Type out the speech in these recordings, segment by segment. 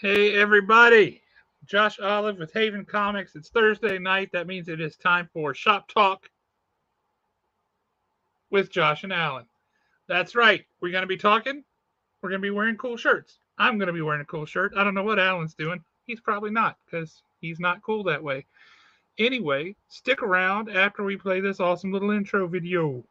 Hey, everybody. Josh Olive with Haven Comics. It's Thursday night. That means it is time for Shop Talk with Josh and Alan. That's right. We're going to be talking. We're going to be wearing cool shirts. I'm going to be wearing a cool shirt. I don't know what Alan's doing. He's probably not because he's not cool that way. Anyway, stick around after we play this awesome little intro video.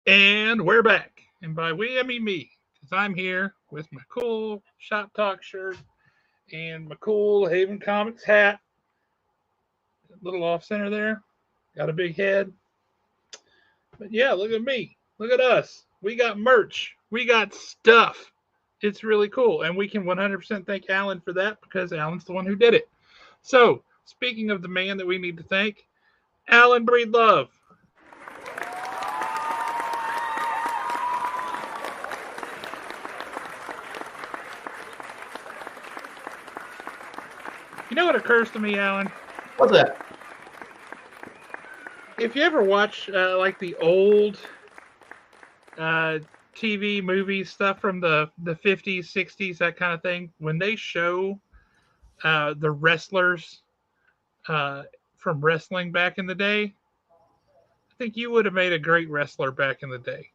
And we're back. And by we, I mean me, because I'm here with my cool Shop Talk shirt and my cool Haven Comics hat. A little off center there. Got a big head. But yeah, look at me. Look at us. We got merch. We got stuff. It's really cool. And we can 100% thank Alan for that because Alan's the one who did it. So, speaking of the man that we need to thank, Alan Breedlove. You know what occurs to me, Alan? What's that? If you ever watch like the old TV movies, stuff from the 50s, 60s, that kind of thing, when they show the wrestlers from wrestling back in the day, I think you would have made a great wrestler back in the day.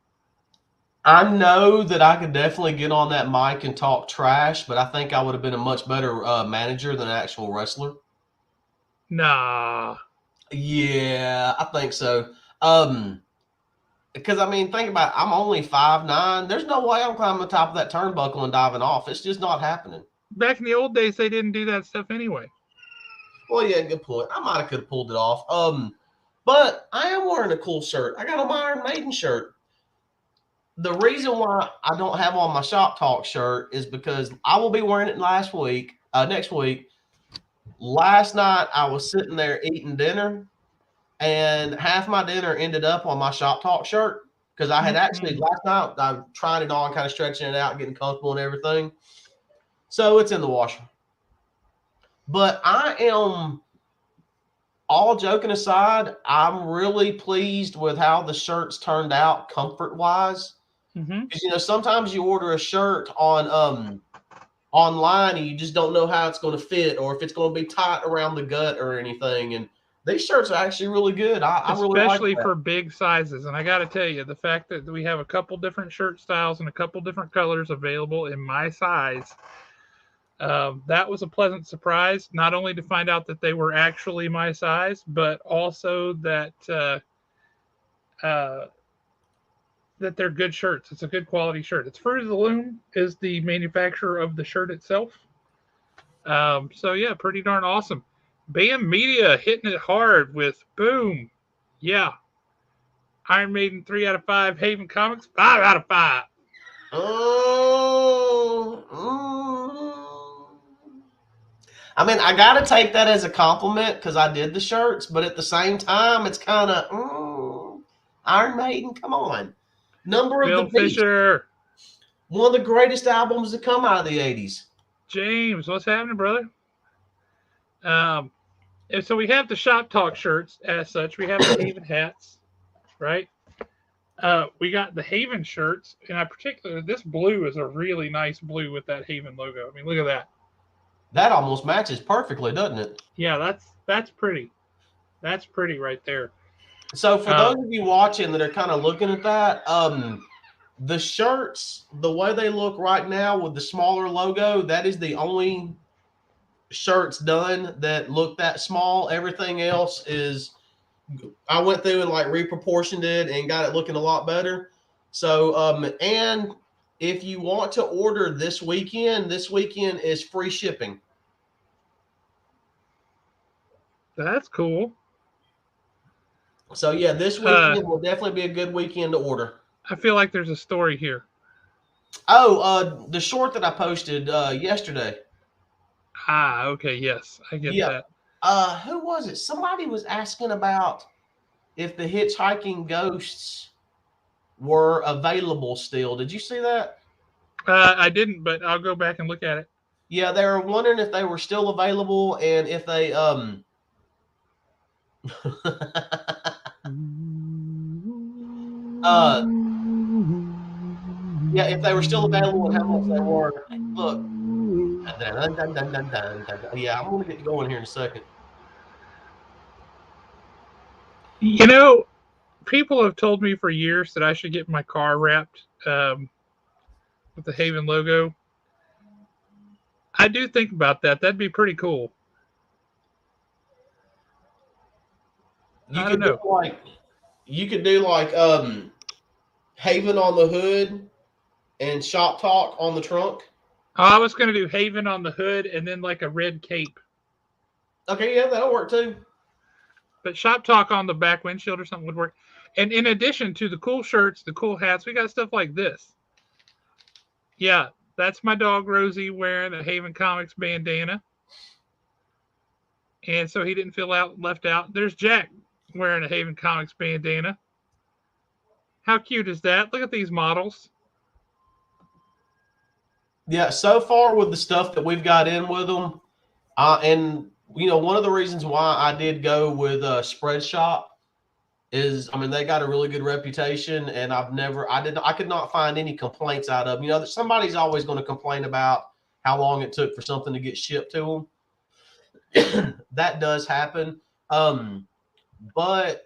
I know that I could definitely get on that mic and talk trash, but I think I would have been a much better manager than an actual wrestler. Nah. Yeah, I think so. Because, I mean, think about it. I'm only 5'9". There's no way I'm climbing the top of that turnbuckle and diving off. It's just not happening. Back in the old days, they didn't do that stuff anyway. Well, yeah, good point. I might have could have pulled it off. But I am wearing a cool shirt. I got a Iron Maiden shirt. The reason why I don't have on my Shop Talk shirt is because I will be wearing it next week. Last night, I was sitting there eating dinner, and half my dinner ended up on my Shop Talk shirt because I had actually last night I tried it on, kind of stretching it out, getting comfortable and everything. So it's in the washer. But I am, all joking aside, I'm really pleased with how the shirts turned out comfort-wise. Because you know, sometimes you order a shirt on online and you just don't know how it's going to fit or if it's going to be tight around the gut or anything. And these shirts are actually really good. I really like Especially that. for big sizes. And I got to tell you, the fact that we have a couple different shirt styles and a couple different colors available in my size, that was a pleasant surprise. Not only to find out that they were actually my size, but also that that they're good shirts. It's a good quality shirt. It's Fruit of the Loom is the manufacturer of the shirt itself. So yeah, pretty darn awesome. Bam Media hitting it hard with boom. Yeah. Iron Maiden 3 out of 5. Haven Comics 5 out of 5. I mean, I got to take that as a compliment because I did the shirts, but at the same time, it's kind of Iron Maiden, come on. Number of Bill the Beast. Fisher. One of the greatest albums to come out of the 80s. James, what's happening, brother? And so we have the Shop Talk shirts as such. We have the Haven hats, right? We got the Haven shirts, and in particular, this blue is a really nice blue with that Haven logo. I mean, look at that. That almost matches perfectly, doesn't it? Yeah, that's pretty. That's pretty right there. So for those of you watching that are kind of looking at that, the shirts, the way they look right now with the smaller logo, that is the only shirts done that look that small. Everything else is, I went through and like reproportioned it and got it looking a lot better. So, and if you want to order this weekend is free shipping. That's cool. So yeah, this weekend will definitely be a good weekend to order. I feel like there's a story here. Oh, the short that I posted yesterday. Okay, yes, I get that. Who was it? Somebody was asking about if the Hitchhiking Ghosts were available still. Did you see that? I didn't, but I'll go back and look at it. Yeah, they were wondering if they were still available and if they yeah, if they were still available and how much they were. Look. Yeah, I'm gonna get going here in a second. You know, people have told me for years that I should get my car wrapped with the Haven logo. I do think about that. That'd be pretty cool. You I don't could do know. like you could do like Haven on the hood and Shop Talk on the trunk. Oh, I was going to do Haven on the hood and then like a red cape. Okay, yeah, that'll work too. But Shop Talk on the back windshield or something would work. And in addition to the cool shirts, the cool hats, we got stuff like this. Yeah, that's my dog Rosie wearing a Haven Comics bandana. And so he didn't feel left out. There's Jack wearing a Haven Comics bandana. How cute is that? Look at these models. Yeah, so far with the stuff that we've got in with them, and one of the reasons why I did go with Spread Shop is, I mean, they got a really good reputation, and I could not find any complaints out of them. Somebody's always going to complain about how long it took for something to get shipped to them. That does happen. But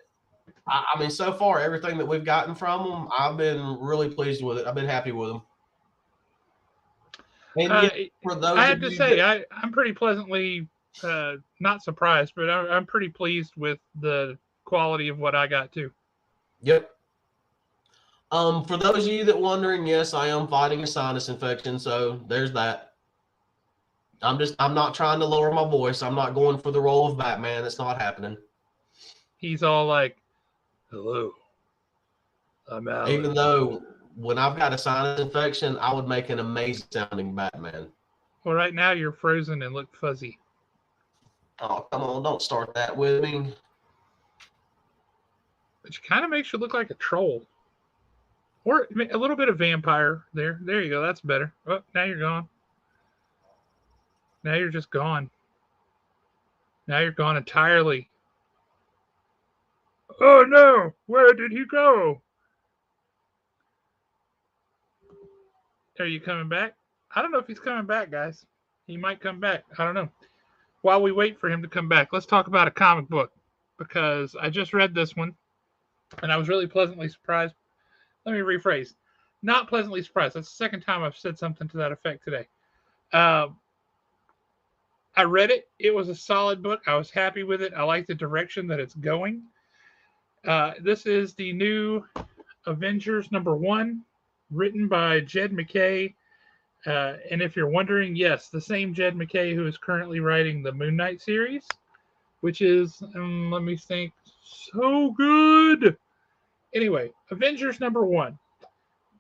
I mean, so far, everything that we've gotten from them, I've been really pleased with it. I've been happy with them. And yeah, for those I of have to you say, that, I'm pretty pleasantly not surprised, but I'm pretty pleased with the quality of what I got too. yep. For those of you that wondering, yes, I am fighting a sinus infection, so there's that. I'm not trying to lower my voice. I'm not going for the role of Batman. It's not happening. He's all like, "Hello, I'm Alan." Even though when I've got a sinus infection, I would make an amazing sounding Batman. Well, right now you're frozen and look fuzzy. Oh, come on, don't start that with me. Which kind of makes you look like a troll. Or a little bit of vampire there. There you go. That's better. Oh, now you're gone. Now you're just gone. Now you're gone entirely. Oh no! Where did he go? Are you coming back? I don't know if he's coming back, guys. He might come back. I don't know. While we wait for him to come back, let's talk about a comic book because I just read this one and I was really pleasantly surprised. Let me rephrase. Not pleasantly surprised. That's the second time I've said something to that effect today. Uh, I read it. It was a solid book. I was happy with it. I like the direction that it's going. This is the new Avengers #1, written by Jed MacKay. And if you're wondering, yes, the same Jed MacKay who is currently writing the Moon Knight series, which is, let me think, so good. Anyway, Avengers #1.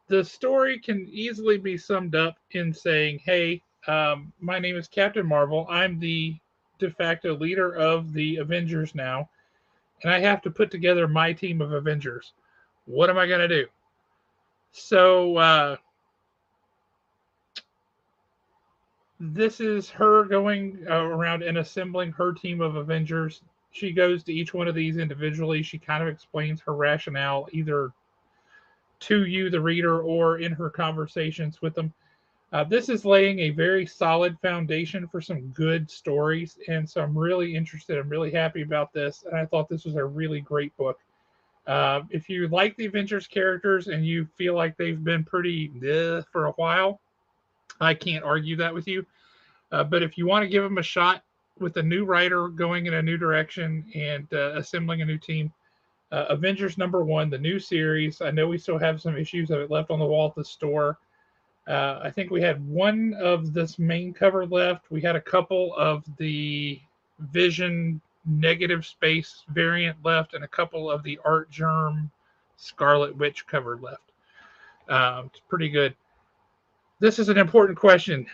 The story can easily be summed up in saying, hey, my name is Captain Marvel. I'm the de facto leader of the Avengers now, and I have to put together my team of Avengers. What am I going to do? So, this is her going around and assembling her team of Avengers. She goes to each one of these individually. She kind of explains her rationale either to you, the reader, or in her conversations with them. This is laying a very solid foundation for some good stories, and so I'm really interested. I'm really happy about this, and I thought this was a really great book. If you like the Avengers characters and you feel like they've been pretty for a while, I can't argue that with you. But if you want to give them a shot with a new writer going in a new direction and assembling a new team, Avengers #1, the new series. I know we still have some issues of it left on the wall at the store. I think we had one of this main cover left. We had a couple of the Vision Negative Space variant left, and a couple of the Art Germ Scarlet Witch cover left. It's pretty good. This is an important question.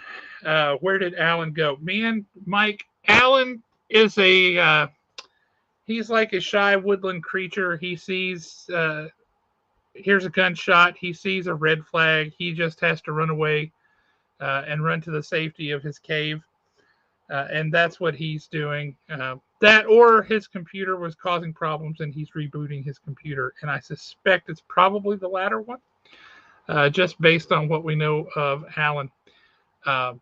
Where did Alan go? Man, Mike, Alan is he's like a shy woodland creature. He sees, here's a gunshot. He sees a red flag. He just has to run away. and run to the safety of his cave. And that's what he's doing. That or his computer was causing problems and he's rebooting his computer. And I suspect it's probably the latter one, just based on what we know of Alan. Uh,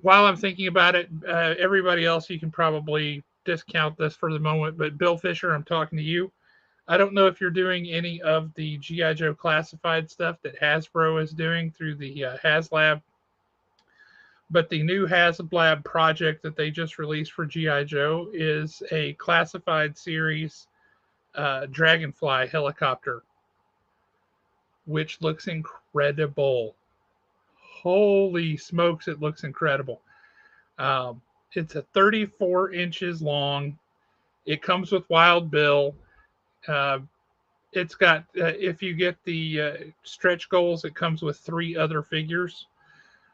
while I'm thinking about it, everybody else, you can probably discount this for the moment. But Bill Fisher, I'm talking to you. I don't know if you're doing any of the G.I. Joe classified stuff that Hasbro is doing through the HasLab, but the new HasLab project that they just released for G.I. Joe is a classified series Dragonfly helicopter, which looks incredible. Holy smokes, it looks incredible. It's a 34 inches long. It comes with Wild Bill. Uh, it's got, if you get the stretch goals, it comes with 3 other figures.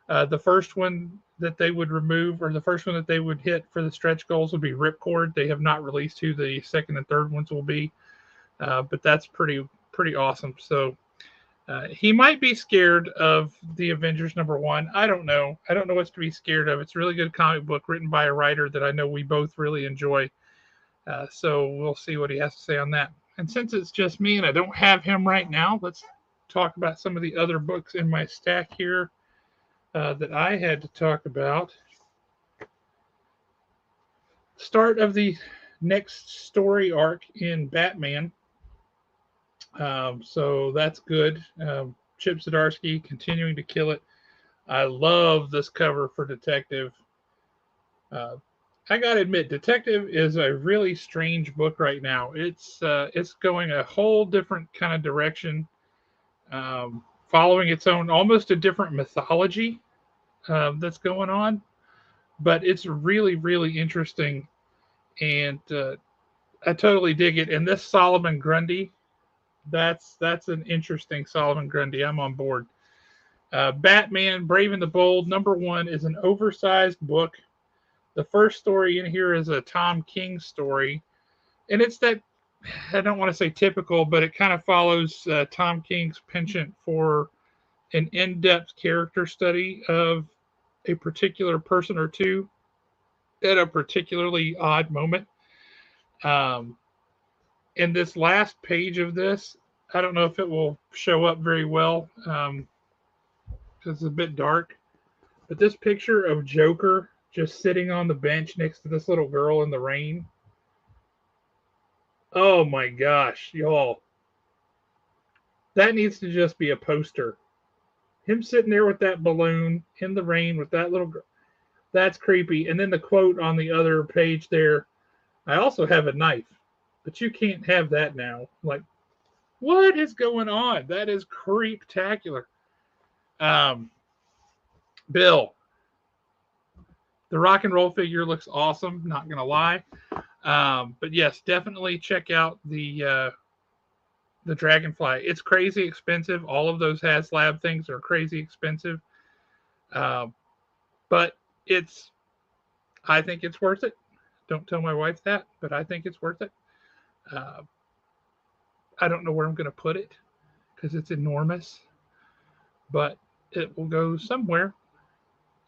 The first one that they would remove, or the first one that they would hit for the stretch goals, would be Ripcord. They have not released who the second and third ones will be, but that's pretty awesome. So he might be scared of the Avengers #1. I don't know. I don't know what's to be scared of. It's a really good comic book written by a writer that I know we both really enjoy. So we'll see what he has to say on that. And since it's just me and I don't have him right now, let's talk about some of the other books in my stack here that I had to talk about. Start of the next story arc in Batman. So that's good. Chip Zdarsky continuing to kill it. I love this cover for Detective. I gotta admit, Detective is a really strange book right now. It's going a whole different kind of direction, following its own, almost a different mythology that's going on. But it's really, really interesting, and I totally dig it. And this Solomon Grundy, that's an interesting Solomon Grundy. I'm on board. Batman: Brave and the Bold #1 is an oversized book. The first story in here is a Tom King story, and it's that, I don't want to say typical, but it kind of follows Tom King's penchant for an in-depth character study of a particular person or two at a particularly odd moment. Um, in this last page of this, I don't know if it will show up very well because it's a bit dark, but this picture of Joker just sitting on the bench next to this little girl in the rain. Oh my gosh, y'all. That needs to just be a poster. Him sitting there with that balloon in the rain with that little girl. That's creepy. And then the quote on the other page there, I also have a knife, but you can't have that now. Like, what is going on? That is creeptacular. Bill, the rock and roll figure looks awesome, not going to lie. But yes, definitely check out the Dragonfly. It's crazy expensive. All of those HasLab things are crazy expensive. But I think it's worth it. Don't tell my wife that, but I think it's worth it. I don't know where I'm going to put it because it's enormous, but it will go somewhere.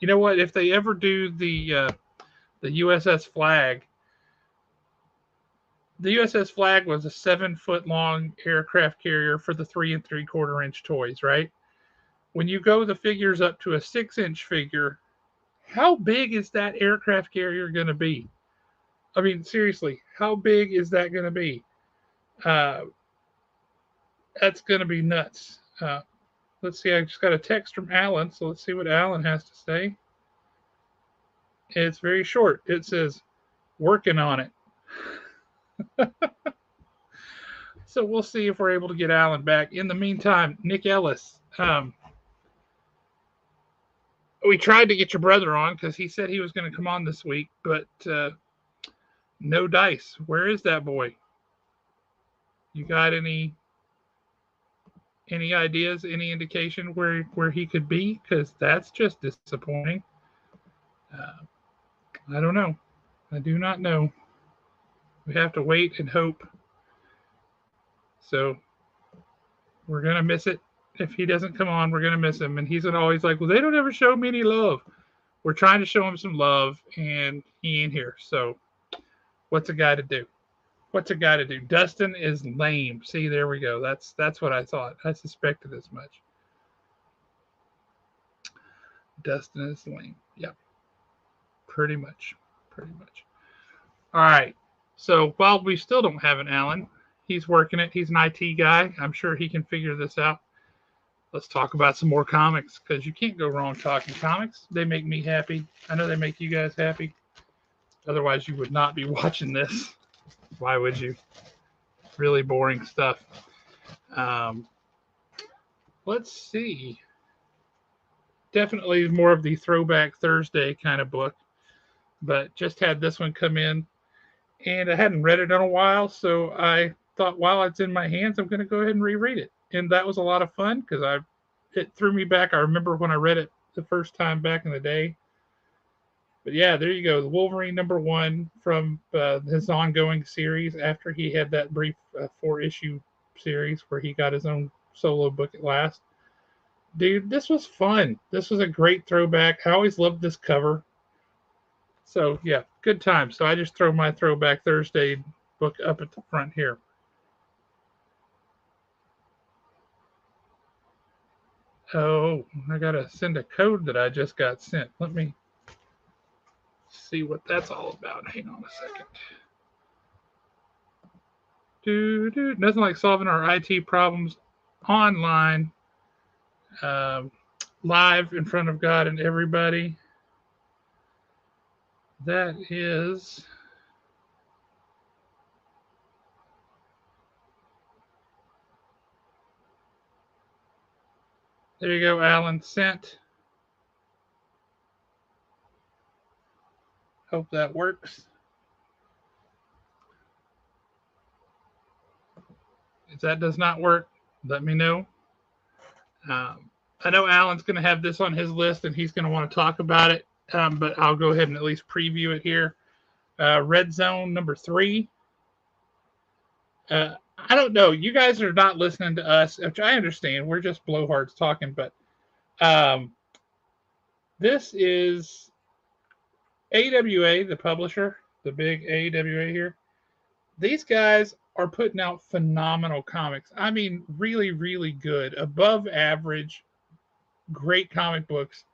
You know what? If they ever do the USS Flag, the USS Flag was a 7-foot long aircraft carrier for the 3 3/4 inch toys, right? When you go the figures up to a 6-inch figure, how big is that aircraft carrier going to be? I mean, seriously, how big is that going to be? That's going to be nuts. Let's see, I just got a text from Alan, so let's see what Alan has to say. It's very short. It says, working on it. So we'll see if we're able to get Alan back. In the meantime, Nick Ellis, we tried to get your brother on because he said he was going to come on this week, but no dice. Where is that boy? You got any ideas, any indication where he could be? Because that's just disappointing. I don't know. I do not know. We have to wait and hope. So we're going to miss it. If he doesn't come on, we're gonna miss him. And he's always like, well, they don't ever show me any love. We're trying to show him some love, and he ain't here. So what's a guy to do? What's a guy to do? Dustin is lame. See, there we go. That's what I thought. I suspected as much. Dustin is lame. Yep. Pretty much. Pretty much. All right. So while we still don't have an Alan, he's working it. He's an IT guy. I'm sure he can figure this out. Let's talk about some more comics because you can't go wrong talking comics. They make me happy. I know they make you guys happy. Otherwise, you would not be watching this. Why would you? Really boring stuff. Let's see. Definitely more of the Throwback Thursday kind of book, but just had this one come in, and I hadn't read it in a while, so I thought while it's in my hands, I'm going to go ahead and reread it. And that was a lot of fun because it threw me back. I remember when I read it the first time back in the day. But yeah, there you go. The Wolverine #1 from his ongoing series after he had that brief 4-issue series where he got his own solo book at last. Dude, this was fun. This was a great throwback. I always loved this cover. So yeah, good time. So I just throw my Throwback Thursday book up at the front here. Oh, I gotta send a code that I just got sent. Let me see what that's all about. Hang on a second. Nothing like solving our IT problems online, live in front of God and everybody. That is. There you go, Alan. Sent. Hope that works. If that does not work, let me know. I know Alan's going to have this on his list and he's going to want to talk about it, but I'll go ahead and at least preview it here. Red Zone #3. I don't know. You guys are not listening to us, which I understand. We're just blowhards talking, but this is AWA, the publisher, the big AWA here. These guys are putting out phenomenal comics. I mean, really, really good, above average, great comic books.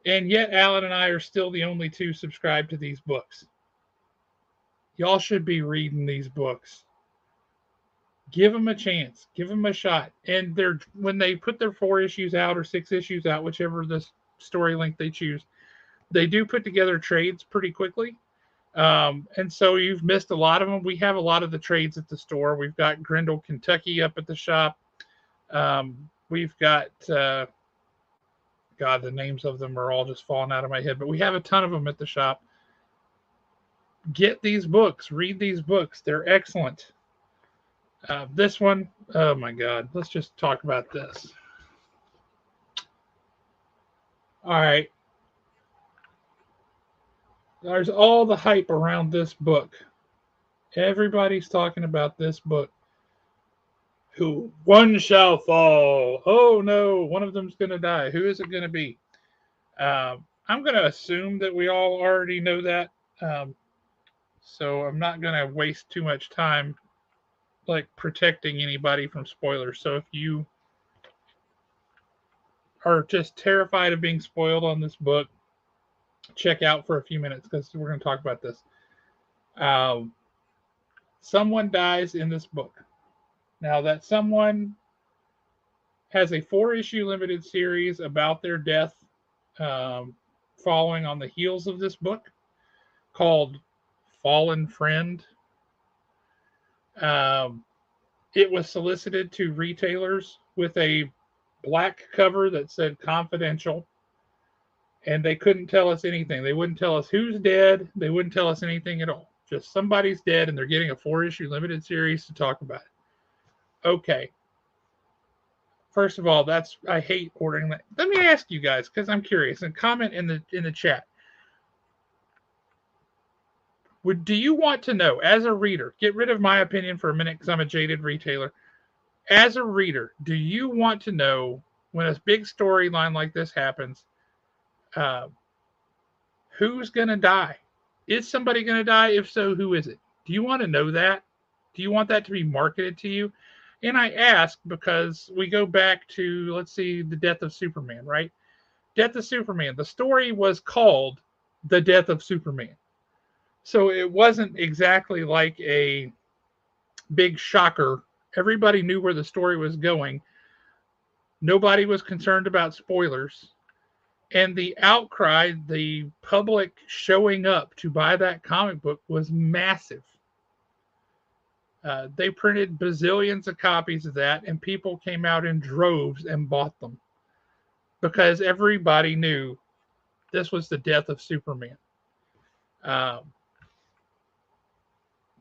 And yet, Alan and I are still the only two subscribed to these books. Y'all should be reading these books. Give them a chance. Give them a shot. And when they put their 4 issues out or 6 issues out, whichever the story length they choose, they do put together trades pretty quickly. And so you've missed a lot of them. We have a lot of the trades at the store. We've got Grindle, Kentucky up at the shop. We've got, God, the names of them are all just falling out of my head, but we have a ton of them at the shop. Get these books. Read these books. They're excellent. This one, oh my God. Let's just talk about this. All right. There's all the hype around this book. Everybody's talking about this book. Who? One shall fall. Oh no, one of them's going to die. Who is it going to be? I'm going to assume that we all already know that. So I'm not going to waste too much time like protecting anybody from spoilers. So if you are just terrified of being spoiled on this book, check out for a few minutes because we're going to talk about this. Someone dies in this book. Now that someone has a 4-issue limited series about their death following on the heels of this book called Fallen Friend. It was solicited to retailers with a black cover that said confidential, and they couldn't tell us anything. They wouldn't tell us who's dead. They wouldn't tell us anything at all. Just somebody's dead, and they're getting a 4-issue limited series to talk about it. Okay. First of all, I hate ordering that. Let me ask you guys, because I'm curious, and comment in the chat. Do you want to know, as a reader, get rid of my opinion for a minute because I'm a jaded retailer. as a reader, do you want to know when a big storyline like this happens, uh, who's going to die? Is somebody going to die? If so, who is it? Do you want to know that? Do you want that to be marketed to you? And I ask because we go back to, let's see, the death of Superman, right? Death of Superman. The story was called The Death of Superman. So it wasn't exactly like a big shocker. Everybody knew where the story was going. Nobody was concerned about spoilers. And the outcry, the public showing up to buy that comic book was massive. They printed bazillions of copies of that, and people came out in droves and bought them because everybody knew this was the death of Superman. Um,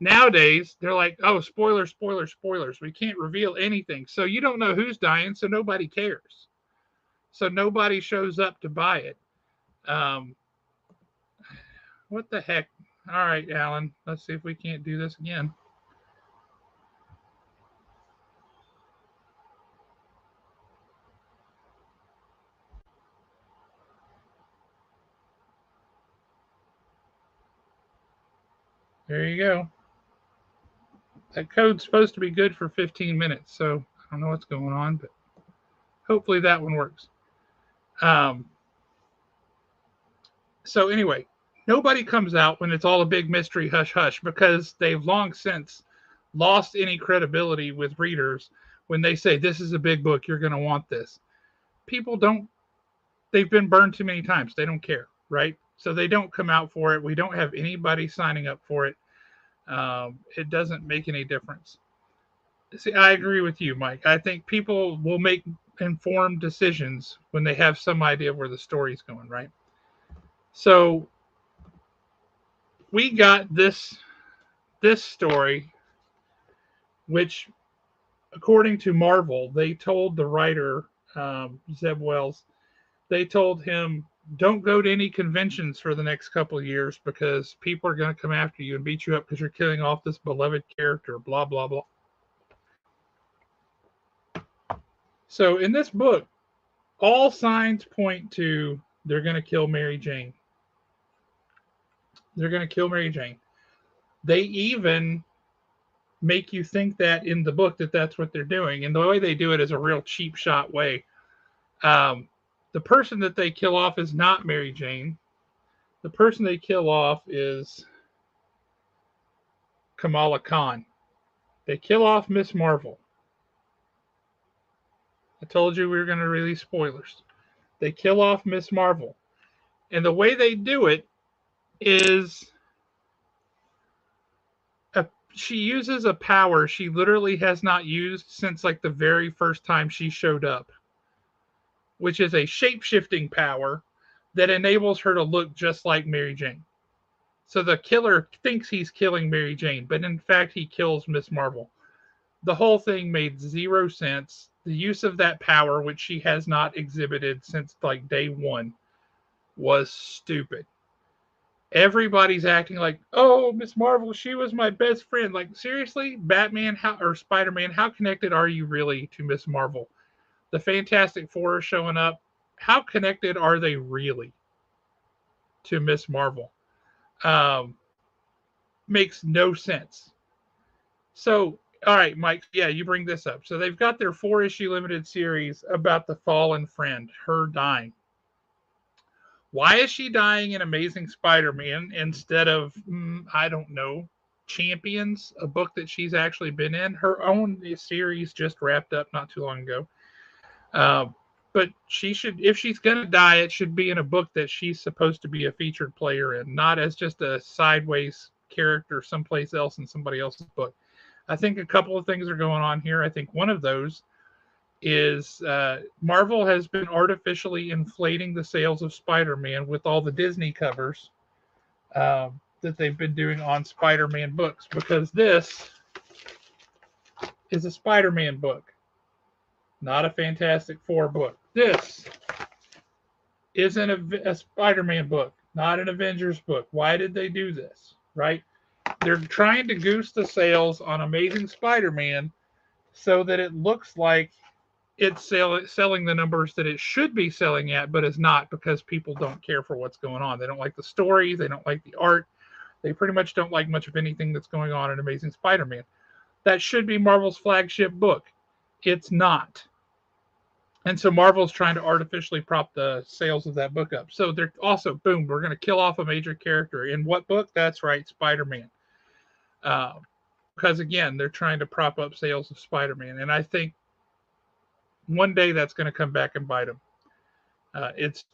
Nowadays, they're like, oh, spoilers, spoilers, spoilers. We can't reveal anything. So you don't know who's dying, so nobody cares. So nobody shows up to buy it. Um, what the heck? All right, Alan, let's see if we can't do this again. There you go. That code's supposed to be good for 15 minutes, so I don't know what's going on, but hopefully that one works. Um, so anyway, nobody comes out when it's all a big mystery hush hush because they've long since lost any credibility with readers when they say this is a big book, you're going to want this. People don't, they've been burned too many times. They don't care, right? So they don't come out for it. We don't have anybody signing up for it. It doesn't make any difference. See, I agree with you, Mike. I think people will make informed decisions when they have some idea of where the story's going, right? So we got this story, which, according to Marvel, they told the writer Zeb Wells, they told him, don't go to any conventions for the next couple of years because people are going to come after you and beat you up because you're killing off this beloved character, blah, blah, blah. So in this book, all signs point to they're going to kill Mary Jane. They're going to kill Mary Jane. They even make you think that in the book that that's what they're doing. And the way they do it is a real cheap shot way. The person that they kill off is not Mary Jane. The person they kill off is Kamala Khan. They kill off Miss Marvel. I told you we were going to release spoilers. They kill off Miss Marvel. And the way they do it is she uses a power she literally has not used since like the very first time she showed up, which is a shape-shifting power that enables her to look just like Mary Jane. So the killer thinks he's killing Mary Jane, but in fact he kills Miss Marvel. The whole thing made zero sense. The use of that power, which she has not exhibited since like day one, was stupid. Everybody's acting like, oh, Miss Marvel, she was my best friend. Like, seriously, Batman or Spider-Man, how connected are you really to Miss Marvel? The Fantastic Four are showing up. How connected are they really to Miss Marvel? Makes no sense. So, all right, Mike, yeah, you bring this up. So they've got their 4-issue limited series about the fallen friend, her dying. Why is she dying in Amazing Spider-Man instead of, I don't know, Champions, a book that she's actually been in? Her own series just wrapped up not too long ago. But she should, if she's going to die, it should be in a book that she's supposed to be a featured player in, not as just a sideways character someplace else in somebody else's book. I think a couple of things are going on here. I think one of those is Marvel has been artificially inflating the sales of Spider-Man with all the Disney covers that they've been doing on Spider-Man books, because this is a Spider-Man book, not a Fantastic Four book. This isn't a Spider-Man book, not an Avengers book. Why did they do this, right? They're trying to goose the sales on Amazing Spider-Man so that it looks like it's selling the numbers that it should be selling at, but is not, because people don't care for what's going on. They don't like the stories. They don't like the art. They pretty much don't like much of anything that's going on in Amazing Spider-Man. That should be Marvel's flagship book. It's not. And so Marvel's trying to artificially prop the sales of that book up. So they're also, boom, we're going to kill off a major character. In what book? That's right, Spider-Man. Because again, they're trying to prop up sales of Spider-Man. And I think one day that's going to come back and bite them. It's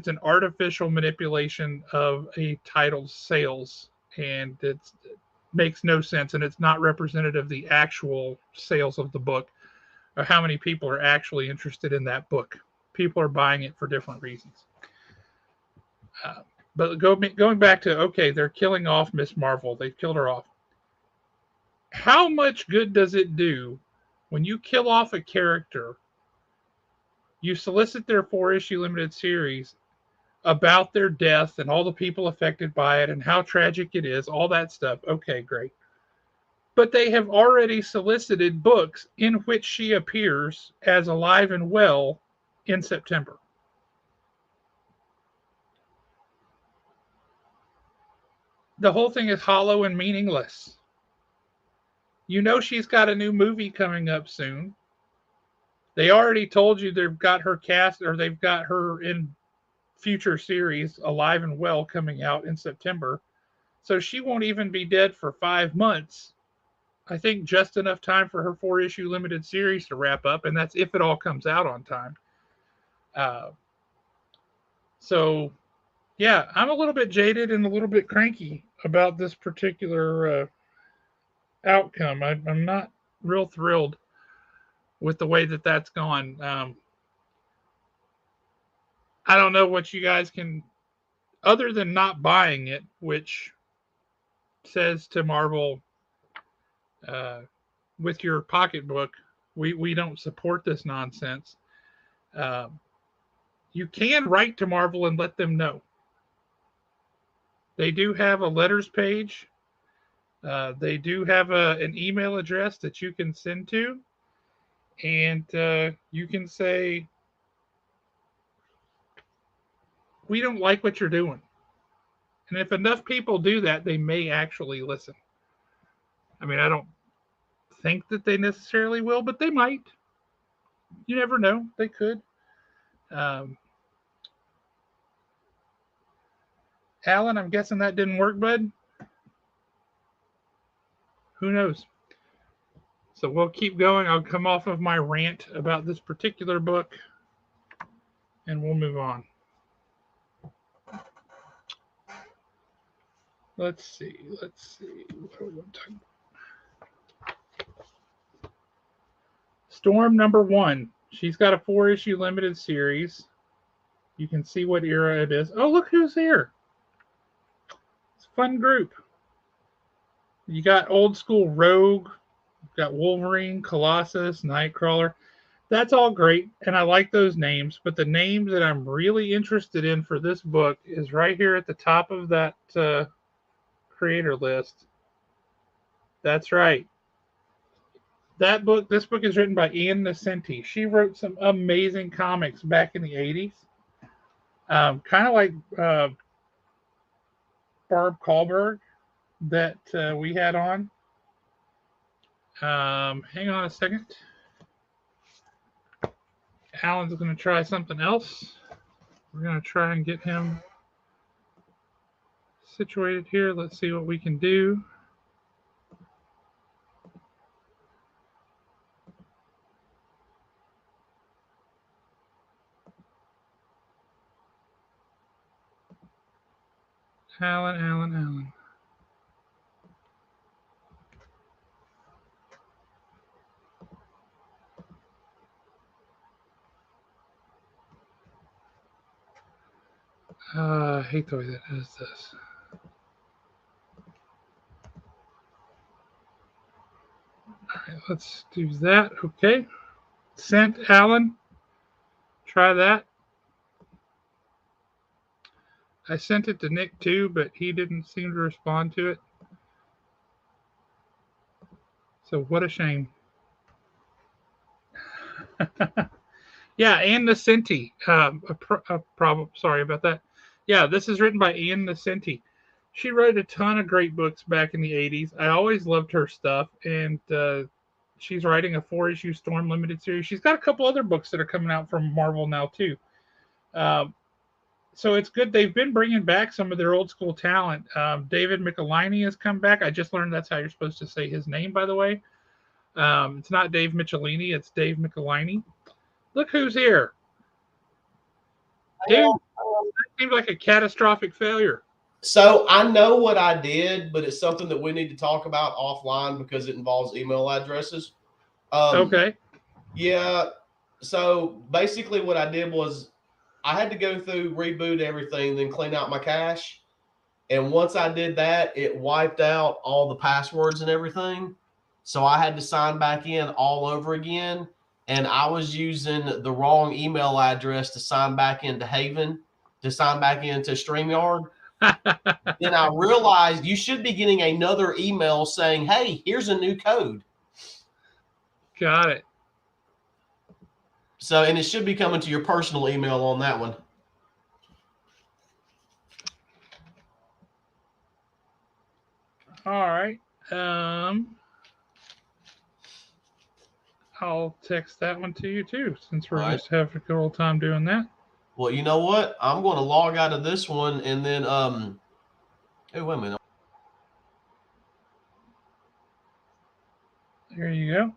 an artificial manipulation of a title's sales, and it makes no sense, and it's not representative of the actual sales of the book, or how many people are actually interested in that book. People are buying it for different reasons. But going back to, okay, they're killing off Miss Marvel. They've killed her off. How much good does it do when you kill off a character, you solicit their 4-issue limited series about their death and all the people affected by it and how tragic it is, all that stuff. Okay, great. But they have already solicited books in which she appears as alive and well in September. The whole thing is hollow and meaningless. You know she's got a new movie coming up soon. They already told you they've got her cast, or they've got her in future series alive and well coming out in September. So she won't even be dead for 5 months. I think just enough time for her 4-issue limited series to wrap up, and that's if it all comes out on time. So, yeah, I'm a little bit jaded and a little bit cranky about this particular outcome. I'm not real thrilled with the way that that's gone. I don't know what you guys can, other than not buying it, which says to Marvel, with your pocketbook, we don't support this nonsense. You can write to Marvel and let them know. They do have a letters page. They do have an email address that you can send to, and you can say, we don't like what you're doing. And if enough people do that, they may actually listen. I mean, I don't think that they necessarily will, but they might. You never know. They could. Alan, I'm guessing that didn't work, bud? Who knows? So we'll keep going. I'll come off of my rant about this particular book, and we'll move on. Let's see. What are we talking about? Storm number 1. She's got a 4-issue limited series. You can see what era it is. Oh, look who's here. It's a fun group. You got old school Rogue. You've got Wolverine, Colossus, Nightcrawler. That's all great, and I like those names. But the name that I'm really interested in for this book is right here at the top of that creator list. That's right. This book is written by Ian Nocenti. She wrote some amazing comics back in the 80s. Kind of like Barb Kahlberg that we had on. Hang on a second. Alan's going to try something else. We're going to try and get him situated here. Let's see what we can do. Alan. I hate the way that does this. All right, let's do that. Okay. Sent, Alan. Try that. I sent it to Nick too, but he didn't seem to respond to it. So what a shame. Yeah, Ann Nesenti. Sorry about that. Yeah, this is written by Ann Nesenti. She wrote a ton of great books back in the 80s. I always loved her stuff, and she's writing a 4-issue Storm Limited series. She's got a couple other books that are coming out from Marvel now, too. Um, so it's good. They've been bringing back some of their old school talent. David Michelini has come back. I just learned that's how you're supposed to say his name, by the way. It's not Dave Michelini, it's Dave Michelini. Look who's here. Dude, that seems like a catastrophic failure. So I know what I did, but it's something that we need to talk about offline because it involves email addresses. Okay. Yeah. So basically, what I did was I had to go through, reboot everything, then clean out my cache. And once I did that, it wiped out all the passwords and everything. So I had to sign back in all over again. And I was using the wrong email address to sign back into Haven, to sign back into StreamYard. Then I realized you should be getting another email saying, hey, here's a new code. Got it. So, and it should be coming to your personal email on that one. All right. I'll text that one to you too, since we're just having a good old time doing that. Well, you know what? I'm going to log out of this one and then, hey, wait a minute. There you go.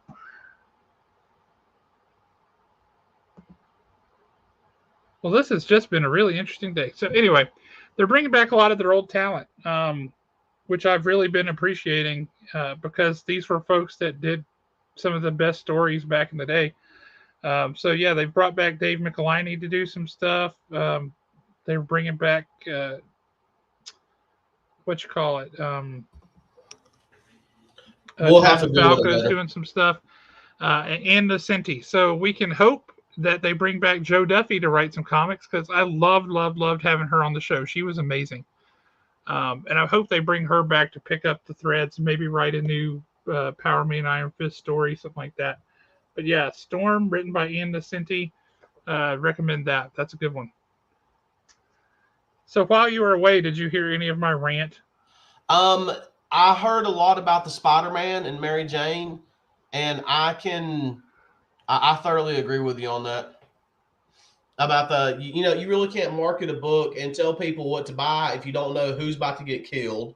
Well, this has just been a really interesting day. So anyway, they're bringing back a lot of their old talent, which I've really been appreciating because these were folks that did some of the best stories back in the day. So yeah, they've brought back Dave Michelini to do some stuff. They're bringing back what you call it. We'll have to Falco's doing some stuff, and Nesenti. So we can hope that they bring back Joe Duffy to write some comics because I loved having her on the show. She was amazing. And I hope they bring her back to pick up the threads, maybe write a new Power Man Iron Fist story, something like that. But yeah, Storm, written by Ian Nesenti, recommend that. That's a good one. So while you were away, did you hear any of my rant? I heard a lot about the Spider-Man and Mary Jane, and I thoroughly agree with you on that. About you really can't market a book and tell people what to buy if you don't know who's about to get killed.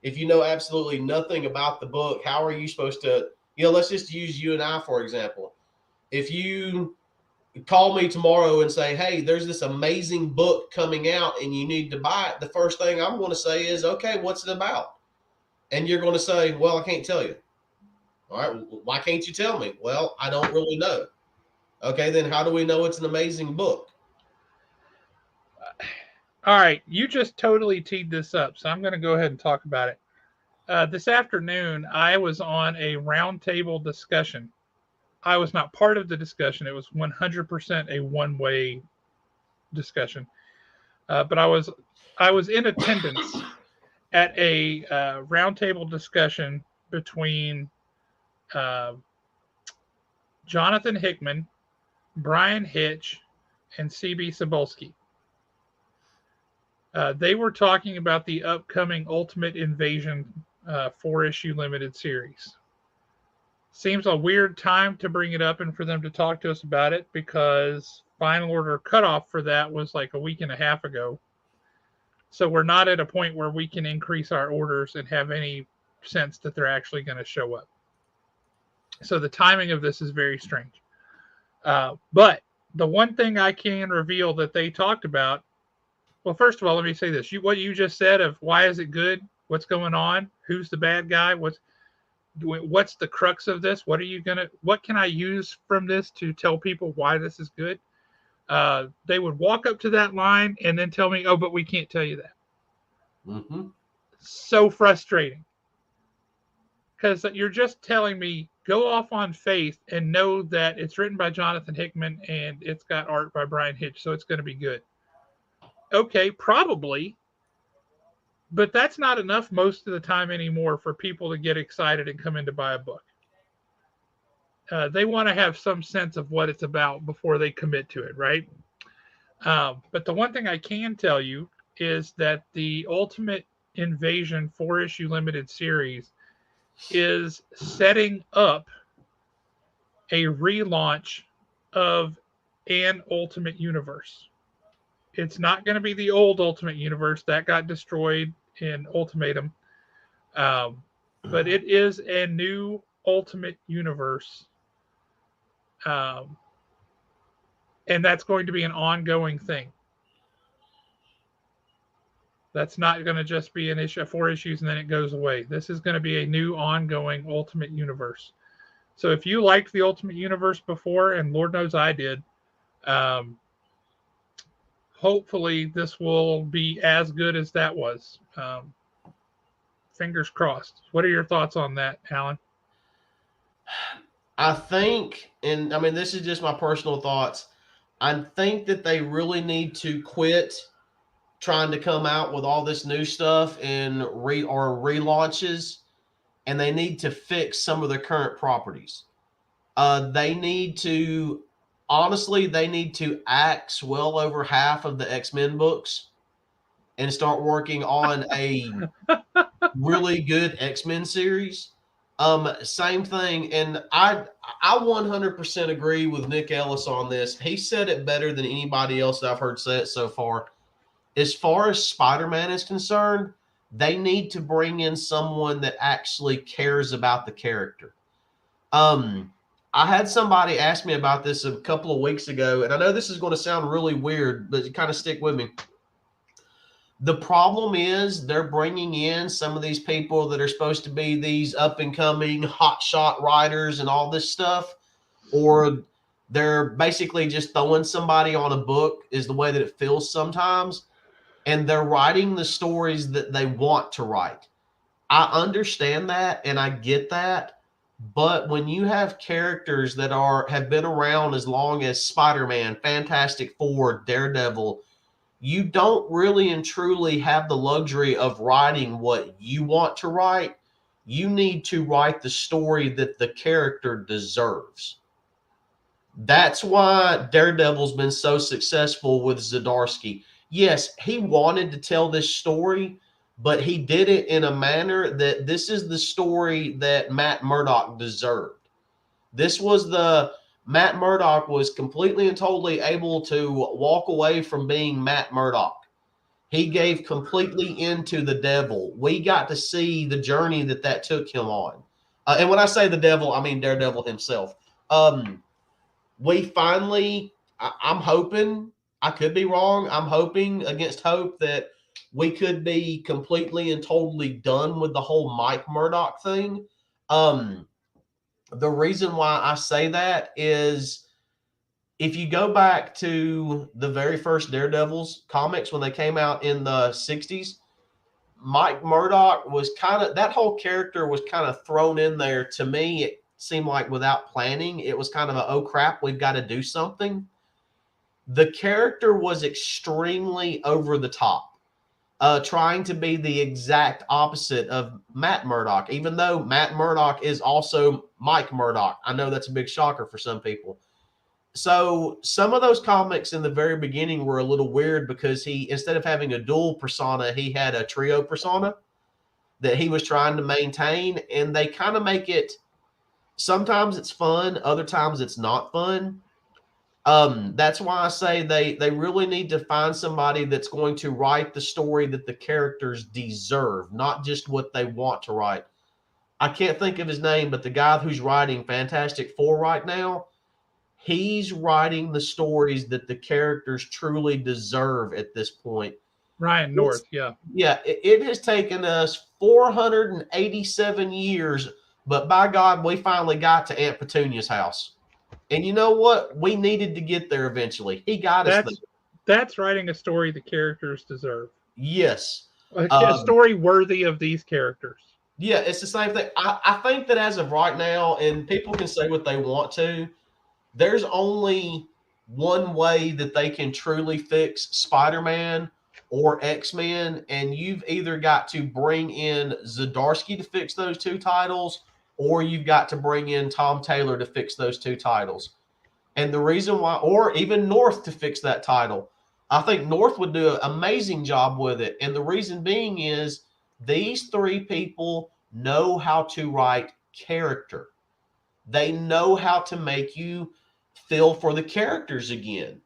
If you know absolutely nothing about the book, how are you supposed to, let's just use you and I, for example. If you call me tomorrow and say, hey, there's this amazing book coming out and you need to buy it, the first thing I'm going to say is, okay, what's it about? And you're going to say, well, I can't tell you. All right, why can't you tell me? Well, I don't really know. Okay, then how do we know it's an amazing book? All right, you just totally teed this up, so I'm going to go ahead and talk about it. This afternoon, I was on a roundtable discussion. I was not part of the discussion. It was 100% a one-way discussion. But I was in attendance at a roundtable discussion between Jonathan Hickman, Brian Hitch, and C.B. Cebulski. They were talking about the upcoming Ultimate Invasion 4-issue limited series. Seems a weird time to bring it up and for them to talk to us about it because final order cutoff for that was like a week and a half ago. So we're not at a point where we can increase our orders and have any sense that they're actually going to show up. So the timing of this is very strange. But the one thing I can reveal that they talked about, well, first of all, let me say this. What you just said of why is it good? What's going on? Who's the bad guy? What's the crux of this? What can I use from this to tell people why this is good? They would walk up to that line and then tell me, oh, but we can't tell you that. Mm-hmm. So frustrating. Because you're just telling me, go off on faith and know that it's written by Jonathan Hickman and it's got art by Brian Hitch, so it's going to be good. Okay, probably. But that's not enough most of the time anymore for people to get excited and come in to buy a book. they want to have some sense of what it's about before they commit to it, right? But the one thing I can tell you is that the Ultimate Invasion 4-issue limited series is setting up a relaunch of an Ultimate Universe. It's not going to be the old Ultimate Universe that got destroyed in Ultimatum, um, but it is a new Ultimate Universe, um, and that's going to be an ongoing thing. That's not going to just be an issue, 4 issues, and then it goes away. This is going to be a new, ongoing Ultimate Universe. So if you liked the Ultimate Universe before, and Lord knows I did, um, hopefully this will be as good as that was. Fingers crossed. What are your thoughts on that, Alan? I think, and I mean, this is just my personal thoughts. I think that they really need to quit trying to come out with all this new stuff and relaunches, and they need to fix some of their current properties. They need to, honestly, they need to axe well over half of the X-Men books and start working on a really good X-Men series. Same thing, and I 100% agree with Nick Ellis on this. He said it better than anybody else that I've heard say it so far. As far as Spider-Man is concerned, they need to bring in someone that actually cares about the character. I had somebody ask me about this a couple of weeks ago, and I know this is going to sound really weird, but kind of stick with me. The problem is they're bringing in some of these people that are supposed to be these up and coming hotshot writers and all this stuff, or they're basically just throwing somebody on a book is the way that it feels sometimes. And they're writing the stories that they want to write. I understand that and I get that. But when you have characters that have been around as long as Spider-Man, Fantastic Four, Daredevil, you don't really and truly have the luxury of writing what you want to write. You need to write the story that the character deserves. That's why Daredevil's been so successful with Zdarsky. Yes, he wanted to tell this story, but he did it in a manner that this is the story that Matt Murdock deserved. This was Matt Murdock was completely and totally able to walk away from being Matt Murdock. He gave completely into the devil. We got to see the journey that took him on. And when I say the devil, I mean Daredevil himself. We finally, I'm hoping, I could be wrong. I'm hoping against hope that we could be completely and totally done with the whole Mike Murdock thing. The reason why I say that is if you go back to the very first Daredevils comics when they came out in the 60s, Mike Murdock was that whole character was kind of thrown in there. To me, it seemed like without planning, it was kind of a, oh crap, we've got to do something. The character was extremely over the top, trying to be the exact opposite of Matt Murdock, even though Matt Murdock is also Mike Murdock. I know that's a big shocker for some people. So some of those comics in the very beginning were a little weird because he, instead of having a dual persona, he had a trio persona that he was trying to maintain. And they kind of make it, sometimes it's fun, other times it's not fun. That's why I say they really need to find somebody that's going to write the story that the characters deserve, not just what they want to write. I can't think of his name, but the guy who's writing Fantastic Four right now, he's writing the stories that the characters truly deserve at this point. Ryan North, yeah. Yeah, it has taken us 487 years, but by God, we finally got to Aunt Petunia's house. And you know what? We needed to get there eventually. He got us there. That's writing a story the characters deserve. Yes. A story worthy of these characters. Yeah, it's the same thing. I think that as of right now, and people can say what they want to, there's only one way that they can truly fix Spider-Man or X-Men, and you've either got to bring in Zdarsky to fix those two titles, or you've got to bring in Tom Taylor to fix those two titles. And the reason why, or even North to fix that title, I think North would do an amazing job with it. And the reason being is these three people know how to write character. They know how to make you feel for the characters again.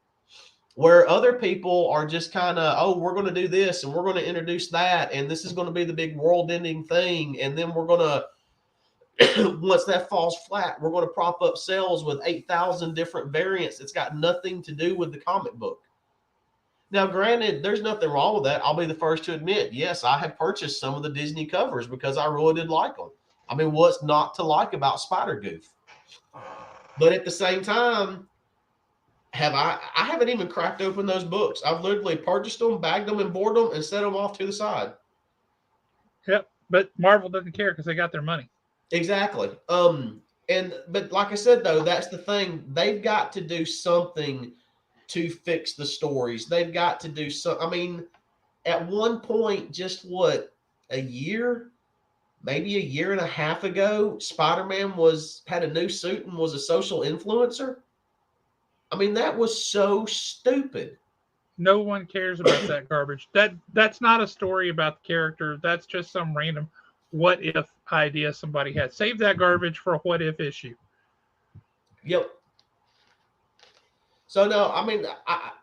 Where other people are just kind of, oh, we're going to do this and we're going to introduce that. And this is going to be the big world ending thing. And then we're going to, once that falls flat, we're going to prop up sales with 8,000 different variants. It's got nothing to do with the comic book. Now, granted, there's nothing wrong with that. I'll be the first to admit, yes, I have purchased some of the Disney covers because I really did like them. I mean, what's not to like about Spider-Goof? But at the same time, I haven't even cracked open those books. I've literally purchased them, bagged them, and boarded them and set them off to the side. Yep, but Marvel doesn't care because they got their money. Exactly. But like I said, though, that's the thing. They've got to do something to fix the stories. They've got to do something. I mean, at one point, just what, a year, maybe a year and a half ago, Spider-Man had a new suit and was a social influencer. I mean, that was so stupid. No one cares about that garbage. That's not a story about the character. That's just some random what if idea somebody had. Save that garbage for a what if issue. Yep. So no, I mean,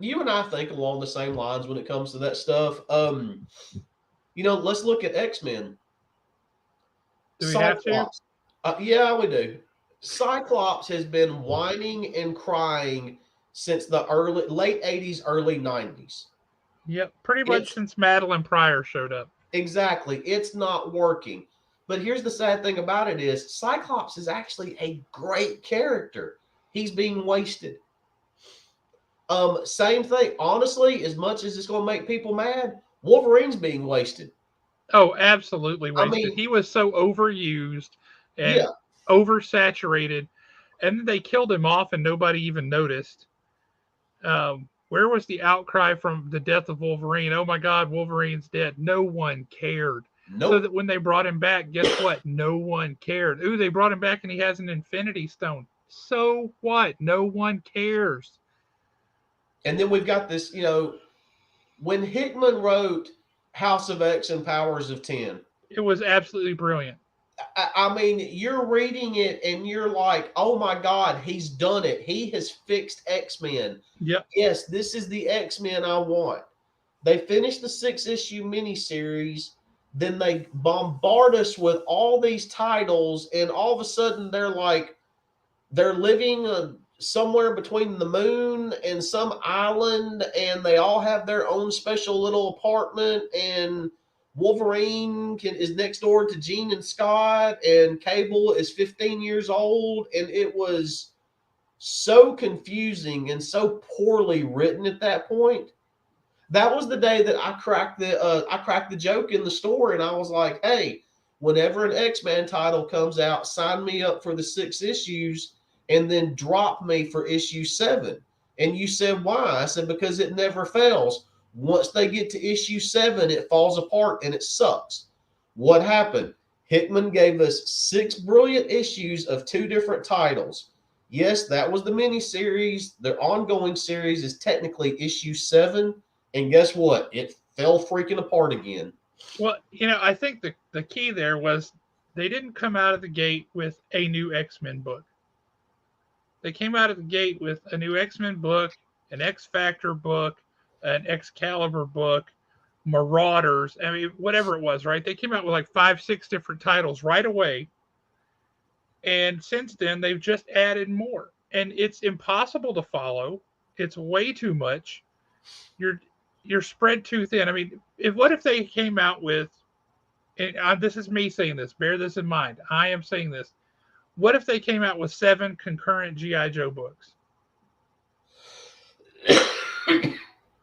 you and I think along the same lines when it comes to that stuff. Let's look at X-Men. Do we have to? Yeah, we do. Cyclops has been whining and crying since the late 80s, early 90s. Yep, pretty much since Madeline Pryor showed up. Exactly. It's not working. But here's the sad thing about it is Cyclops is actually a great character. He's being wasted. Same thing. Honestly, as much as it's going to make people mad, Wolverine's being wasted. Oh, absolutely wasted. I mean, he was so overused and yeah. oversaturated, and then they killed him off, and nobody even noticed. Where was the outcry from the death of Wolverine? Oh my God, Wolverine's dead. No one cared. Nope. So that when they brought him back, guess what? No one cared. Ooh, they brought him back and he has an Infinity Stone. So what? No one cares. And then we've got this, when Hickman wrote House of X and Powers of 10, it was absolutely brilliant. I mean, you're reading it and you're like, oh my God, he's done it. He has fixed X-Men. Yep. Yes, this is the X-Men I want. They finished the 6-issue miniseries. Then they bombard us with all these titles. And all of a sudden they're living somewhere between the moon and some island. And they all have their own special little apartment. And Wolverine is next door to Jean and Scott, and Cable is 15 years old, and it was so confusing and so poorly written at that point. That was the day that I cracked the joke in the store, and I was like, "Hey, whenever an X-Men title comes out, sign me up for the 6 issues, and then drop me for issue 7." And you said, "Why?" I said, "Because it never fails. Once they get to issue 7, it falls apart and it sucks." What happened? Hickman gave us 6 brilliant issues of 2 different titles. Yes, that was the miniseries. Their ongoing series is technically issue 7. And guess what? It fell freaking apart again. Well, I think the key there was they didn't come out of the gate with a new X-Men book. They came out of the gate with a new X-Men book, an X-Factor book, an Excalibur book, Marauders. I mean, whatever it was, right? They came out with like 5, 6 different titles right away. And since then, they've just added more. And it's impossible to follow. It's way too much. You're spread too thin. I mean, what if they came out with, and this is me saying this, bear this in mind. I am saying this. What if they came out with 7 concurrent G.I. Joe books?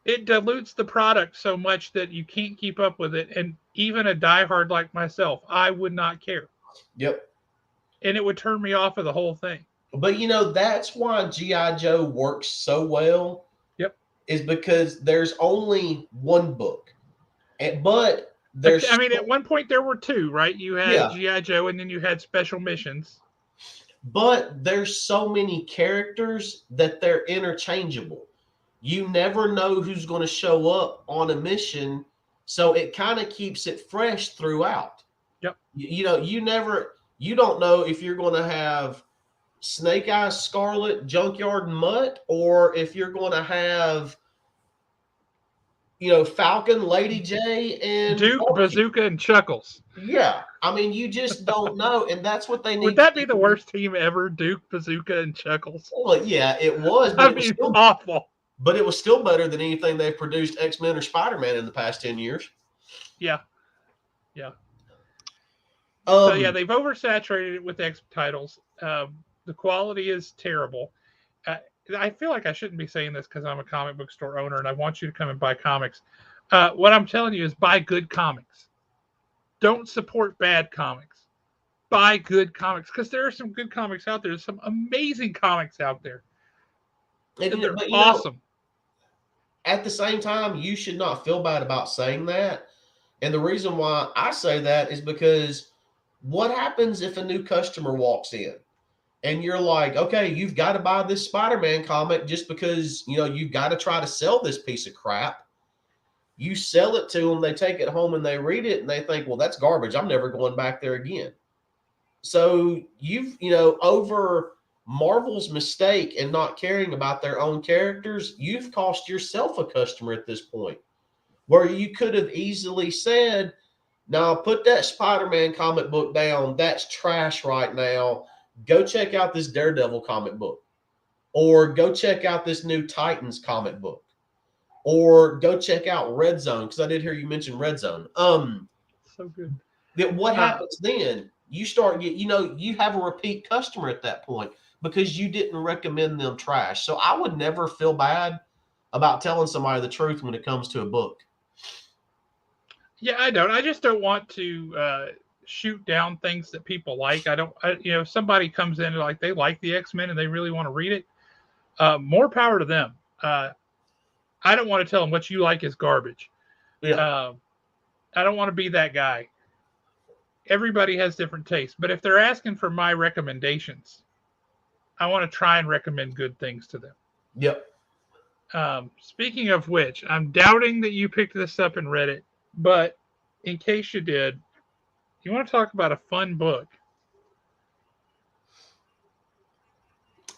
It dilutes the product so much that you can't keep up with it. And even a diehard like myself, I would not care. Yep. And it would turn me off of the whole thing. But that's why G.I. Joe works so well. Yep. Is because there's only one book. But I mean, at one point there were two, right? You had G.I. Joe, and then you had Special Missions. But there's so many characters that they're interchangeable. You never know who's going to show up on a mission, so it kind of keeps it fresh throughout. Yep. You don't know if you're going to have Snake Eyes, Scarlet, Junkyard, and Mutt, or if you're going to have, Falcon, Lady J, and Duke, Bazooka, and Chuckles. Yeah, I mean, you just don't know, and that's what they need. Would that be the worst team ever? Duke, Bazooka, and Chuckles. Well, yeah, it was. But it was still awful. But it was still better than anything they've produced X-Men or Spider-Man in the past 10 years. Yeah. So yeah, they've oversaturated it with X titles. The quality is terrible. I feel like I shouldn't be saying this because I'm a comic book store owner and I want you to come and buy comics. What I'm telling you is buy good comics. Don't support bad comics. Buy good comics because there are some good comics out there. There's some amazing comics out there. And they're awesome. At the same time, you should not feel bad about saying that. And the reason why I say that is because what happens if a new customer walks in and you're like, okay, you've got to buy this Spider-Man comic just because, you've got to try to sell this piece of crap. You sell it to them, they take it home and they read it and they think, well, that's garbage. I'm never going back there again. So you've, over Marvel's mistake in not caring about their own characters, you've cost yourself a customer at this point, where you could have easily said, now put that Spider-Man comic book down. That's trash right now. Go check out this Daredevil comic book, or go check out this new Titans comic book, or go check out Red Zone. Cause I did hear you mention Red Zone. So good. What happens then? You start you have a repeat customer at that point because you didn't recommend them trash. So I would never feel bad about telling somebody the truth when it comes to a book. Yeah, I don't. I just don't want to shoot down things that people like. If somebody comes in and like they like the X-Men and they really want to read it, more power to them. I don't want to tell them what you like is garbage. Yeah. I don't want to be that guy. Everybody has different tastes, but if they're asking for my recommendations, I want to try and recommend good things to them. Yep. Speaking of which, I'm doubting that you picked this up and read it, but in case you did, you want to talk about a fun book?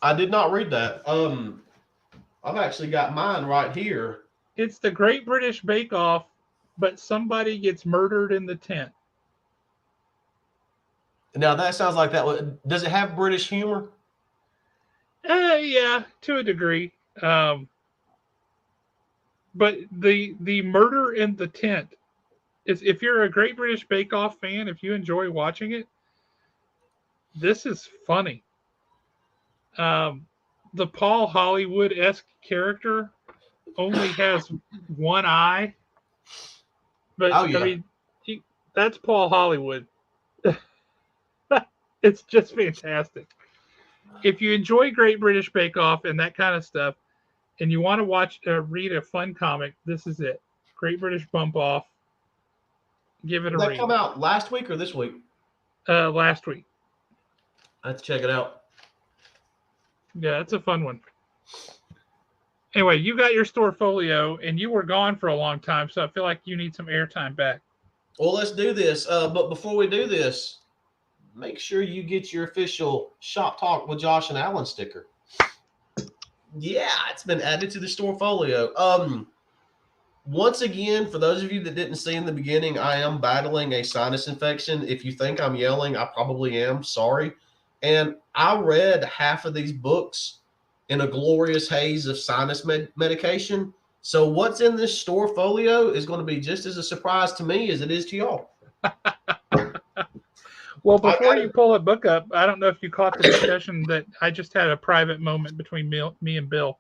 I did not read that. I've actually got mine right here. It's the Great British Bake Off, but somebody gets murdered in the tent. Now that sounds like that. Does it have British humor? Yeah, to a degree. But the murder in the tent is, if you're a Great British Bake Off fan, if you enjoy watching it, this is funny. The Paul Hollywood-esque character only has one eye, but I mean, that's Paul Hollywood. It's just fantastic. If you enjoy Great British Bake Off and that kind of stuff, and you want to read a fun comic, this is it. Great British Bump Off. Give it a read. Did that come out last week or this week? Last week. I have to check it out. Yeah, it's a fun one. Anyway, you got your store folio, and you were gone for a long time, so I feel like you need some airtime back. Well, let's do this. But before we do this, make sure you get your official Shop Talk with Josh and Alan sticker. Yeah, it's been added to the store folio. Once again, for those of you that didn't see in the beginning, I am battling a sinus infection. If you think I'm yelling, I probably am. Sorry. And I read half of these books in a glorious haze of sinus medication. So what's in this store folio is going to be just as a surprise to me as it is to y'all. Well, before you pull that book up, I don't know if you caught the discussion that I just had a private moment between me and Bill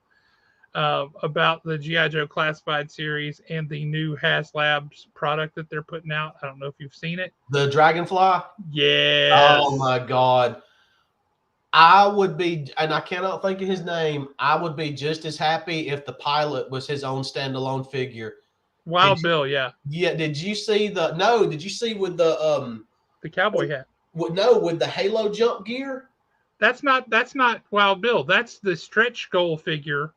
about the G.I. Joe Classified series and the new HasLabs product that they're putting out. I don't know if you've seen it. The Dragonfly? Yes. Oh, my God. I would be, and I cannot think of his name, I would be just as happy if the pilot was his own standalone figure. Wild Bill, yeah. Yeah, did you see did you see with the cowboy hat? With the Halo jump gear? That's not Wild Bill. That's the stretch goal figure.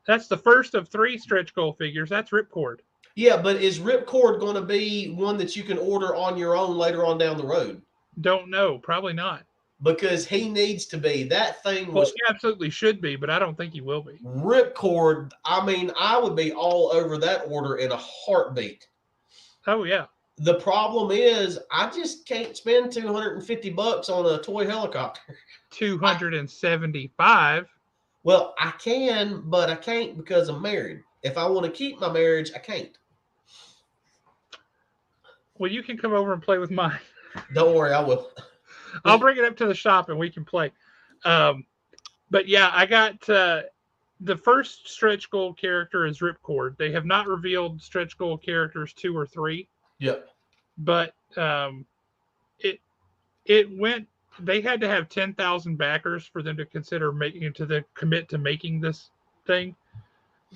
That's the first of 3 stretch goal figures. That's Ripcord. Yeah, but is Ripcord going to be one that you can order on your own later on down the road? Don't know. Probably not. Because he needs to be. That thing Well, was he absolutely should be, but I don't think he will be. Ripcord. I mean, I would be all over that order in a heartbeat. Oh yeah. The problem is, I just can't spend $250 on a toy helicopter. 275. Well, I can, but I can't because I'm married. If I want to keep my marriage, I can't. Well, you can come over and play with mine. Don't worry, I will. I'll bring it up to the shop and we can play. But yeah, I got the first stretch goal character is Ripcord. They have not revealed stretch goal characters 2 or 3. Yep. But it went. They had to have 10,000 backers for them to consider commit to making this thing.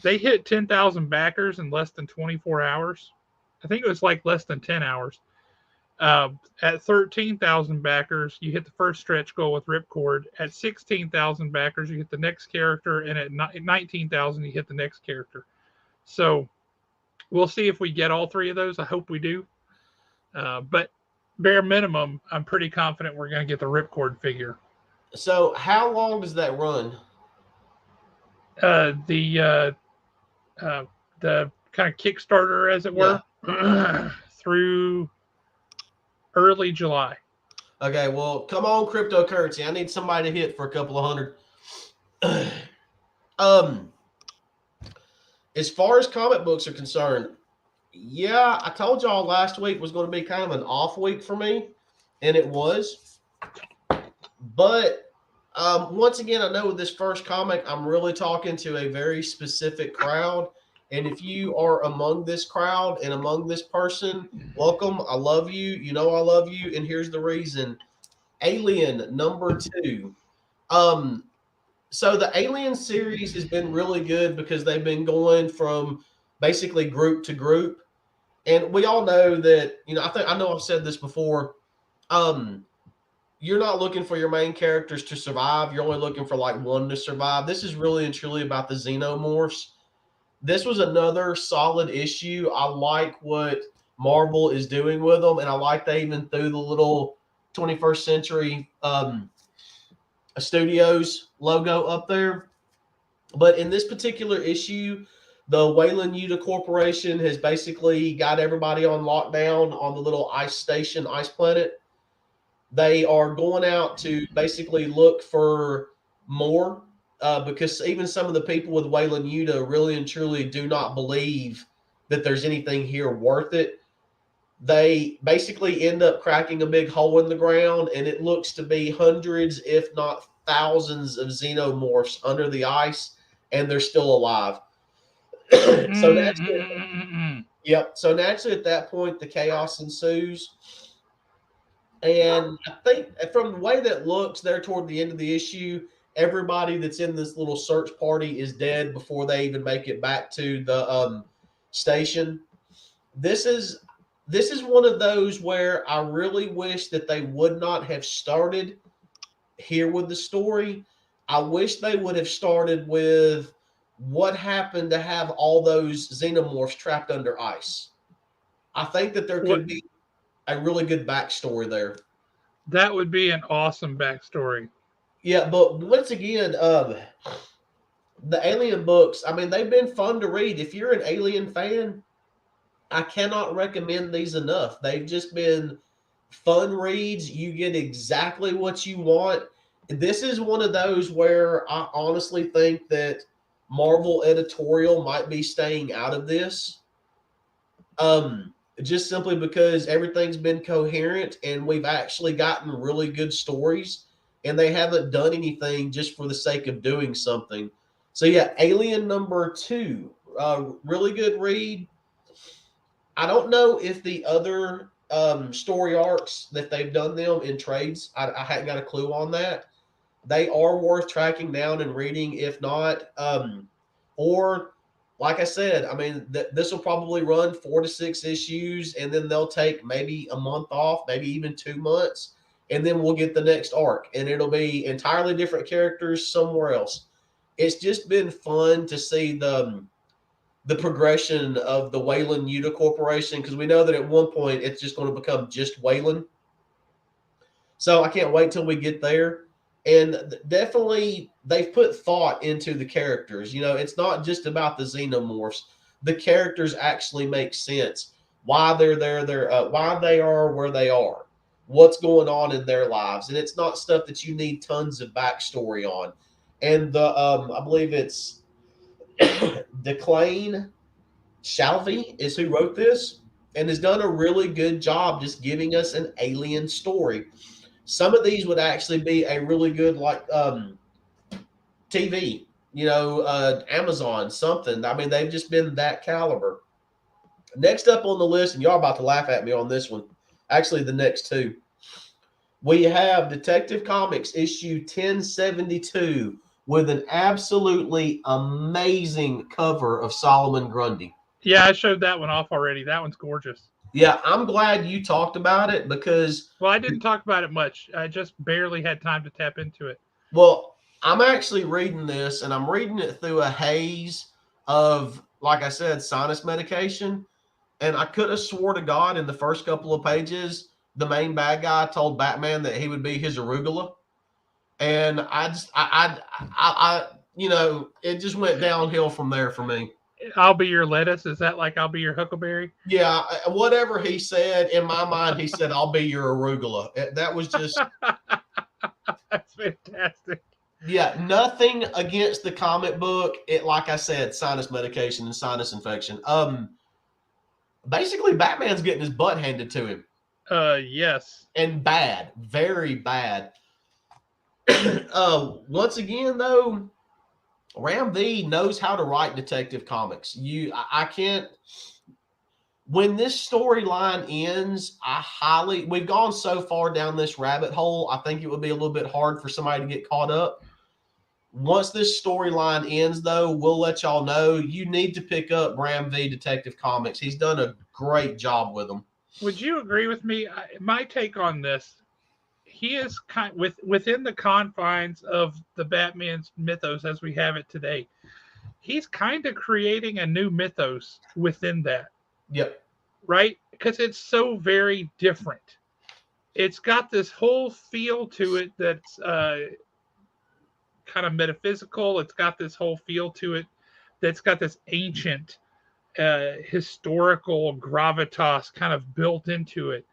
They hit 10,000 backers in less than 24 hours. I think it was like less than 10 hours. At 13,000 backers, you hit the first stretch goal with Ripcord. At 16,000 backers, you hit the next character, and at 19,000, you hit the next character. So we'll see if we get all 3 of those. I hope we do. But bare minimum, I'm pretty confident we're going to get the Ripcord figure. So how long does that run? The kind of Kickstarter, as it were, through early July. Okay, well, come on, cryptocurrency. I need somebody to hit for a couple of hundred. As far as comic books are concerned, yeah, I told y'all last week was going to be kind of an off week for me, and it was. But once again, I know with this first comic, I'm really talking to a very specific crowd. And if you are among this crowd and among this person, welcome. I love you. You know I love you. And here's the reason. Alien number 2. So the Alien series has been really good because they've been going from basically group to group. And we all know that, I know I've said this before. You're not looking for your main characters to survive. You're only looking for like one to survive. This is really and truly about the xenomorphs. This was another solid issue. I like what Marvel is doing with them, and I like they even threw the little 21st Century Studios logo up there. But in this particular issue, the Wayland Yuta Corporation has basically got everybody on lockdown on the little ice station, Ice Planet. They are going out to basically look for more because even some of the people with Wayland Yuta really and truly do not believe that there's anything here worth it. They basically end up cracking a big hole in the ground, and it looks to be hundreds, if not thousands, of xenomorphs under the ice, and they're still alive. So naturally, So naturally, at that point, the chaos ensues. And I think from the way that looks, there toward the end of the issue, everybody that's in this little search party is dead before they even make it back to the station. This is one of those where I really wish that they would not have started here with the story. I wish they would have started with what happened to have all those xenomorphs trapped under ice. I think that there could be a really good backstory there. That would be an awesome backstory. Yeah, but once again, the Alien books, I mean, they've been fun to read. If you're an Alien fan, I cannot recommend these enough. They've just been fun reads. You get exactly what you want. This is one of those where I honestly think that Marvel editorial might be staying out of this. Just simply because everything's been coherent and we've actually gotten really good stories, and they haven't done anything just for the sake of doing something. So yeah, Alien number 2, really good read. I don't know if the other story arcs that they've done them in trades, I hadn't got a clue on that. They are worth tracking down and reading. If not, or like I said, I mean, this will probably run 4 to 6 issues, and then they'll take maybe a month off, maybe even 2 months, and then we'll get the next arc, and it'll be entirely different characters somewhere else. It's just been fun to see the progression of the Wayland Yuta Corporation, because we know that at one point it's just going to become just Wayland. So I can't wait till we get there. And definitely, they've put thought into the characters. You know, it's not just about the xenomorphs. The characters actually make sense. Why they're there, why they are where they are, what's going on in their lives, and it's not stuff that you need tons of backstory on. And I believe it's Declane Shalvey is who wrote this, and has done a really good job just giving us an alien story. Some of these would actually be a really good TV, Amazon, something. I mean, they've just been that caliber. Next up on the list, and y'all about to laugh at me on this one. Actually, the next two. We have Detective Comics issue 1072 with an absolutely amazing cover of Solomon Grundy. Yeah, I showed that one off already. That one's gorgeous. Yeah, I'm glad you talked about it because. Well, I didn't talk about it much. I just barely had time to tap into it. Well, I'm actually reading this, and I'm reading it through a haze of, like I said, sinus medication. And I could have swore to God in the first couple of pages, the main bad guy told Batman that he would be his arugula. And it just went downhill from there for me. I'll be your lettuce. Is that like I'll be your huckleberry? Yeah, whatever he said, in my mind, he said, I'll be your arugula. That was just. That's fantastic. Yeah, nothing against the comic book. It, like I said, sinus medication and sinus infection. Basically, Batman's getting his butt handed to him. Yes. And bad, very bad. Once again, though, Ram V knows how to write Detective Comics. I can't. When this storyline ends, we've gone so far down this rabbit hole, I think it would be a little bit hard for somebody to get caught up. Once this storyline ends, though, we'll let y'all know you need to pick up Ram V Detective Comics. He's done a great job with them. Would you agree with me? My take on this, he is within the confines of the Batman's mythos as we have it today. He's kind of creating a new mythos within that. Yep. Right? Because it's so very different. It's got this whole feel to it that's kind of metaphysical. It's got this whole feel to it that's got this ancient historical gravitas kind of built into it.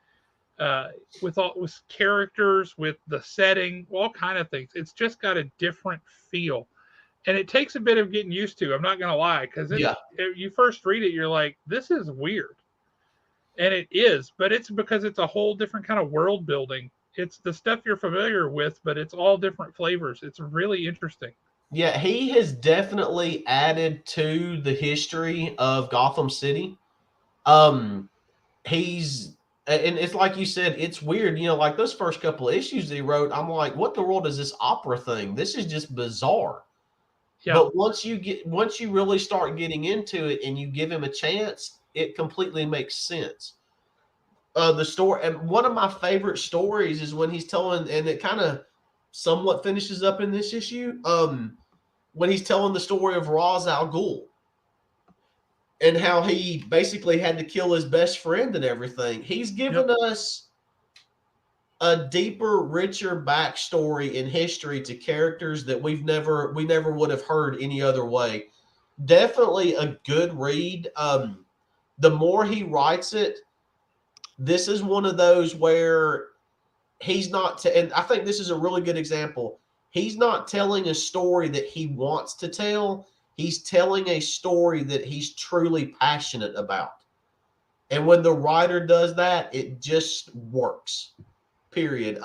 With characters, with the setting, all kind of things. It's just got a different feel, and it takes a bit of getting used to. I'm not gonna lie, because you first read it, you're like, this is weird, and it is, but it's because it's a whole different kind of world building. It's the stuff you're familiar with, but it's all different flavors. It's really interesting. Yeah, he has definitely added to the history of Gotham City. And it's like you said, it's weird, like those first couple of issues that he wrote, I'm like, what the world is this opera thing? This is just bizarre. Yeah. But once you really start getting into it and you give him a chance, it completely makes sense. The story, and one of my favorite stories is when he's telling, and it kind of somewhat finishes up in this issue, when he's telling the story of Ra's al Ghul and how he basically had to kill his best friend and everything. He's given us a deeper, richer backstory in history to characters that we never would have heard any other way. Definitely a good read. The more he writes it, this is one of those where he's not, and I think this is a really good example. He's not telling a story that he wants to tell. He's telling a story that he's truly passionate about. And when the writer does that, it just works. Period.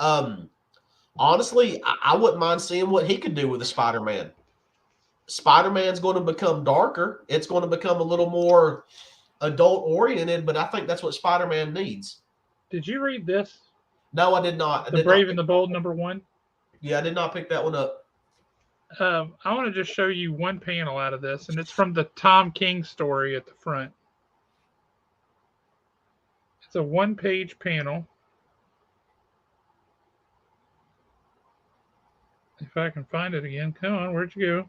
Honestly, I wouldn't mind seeing what he could do with a Spider-Man. Spider-Man's going to become darker. It's going to become a little more adult-oriented, but I think that's what Spider-Man needs. Did you read this? No, I did not. The Brave and the Bold #1? Yeah, I did not pick that one up. I want to just show you one panel out of this, and it's from the Tom King story at the front. It's a one-page panel. If I can find it again. Come on, where'd you go?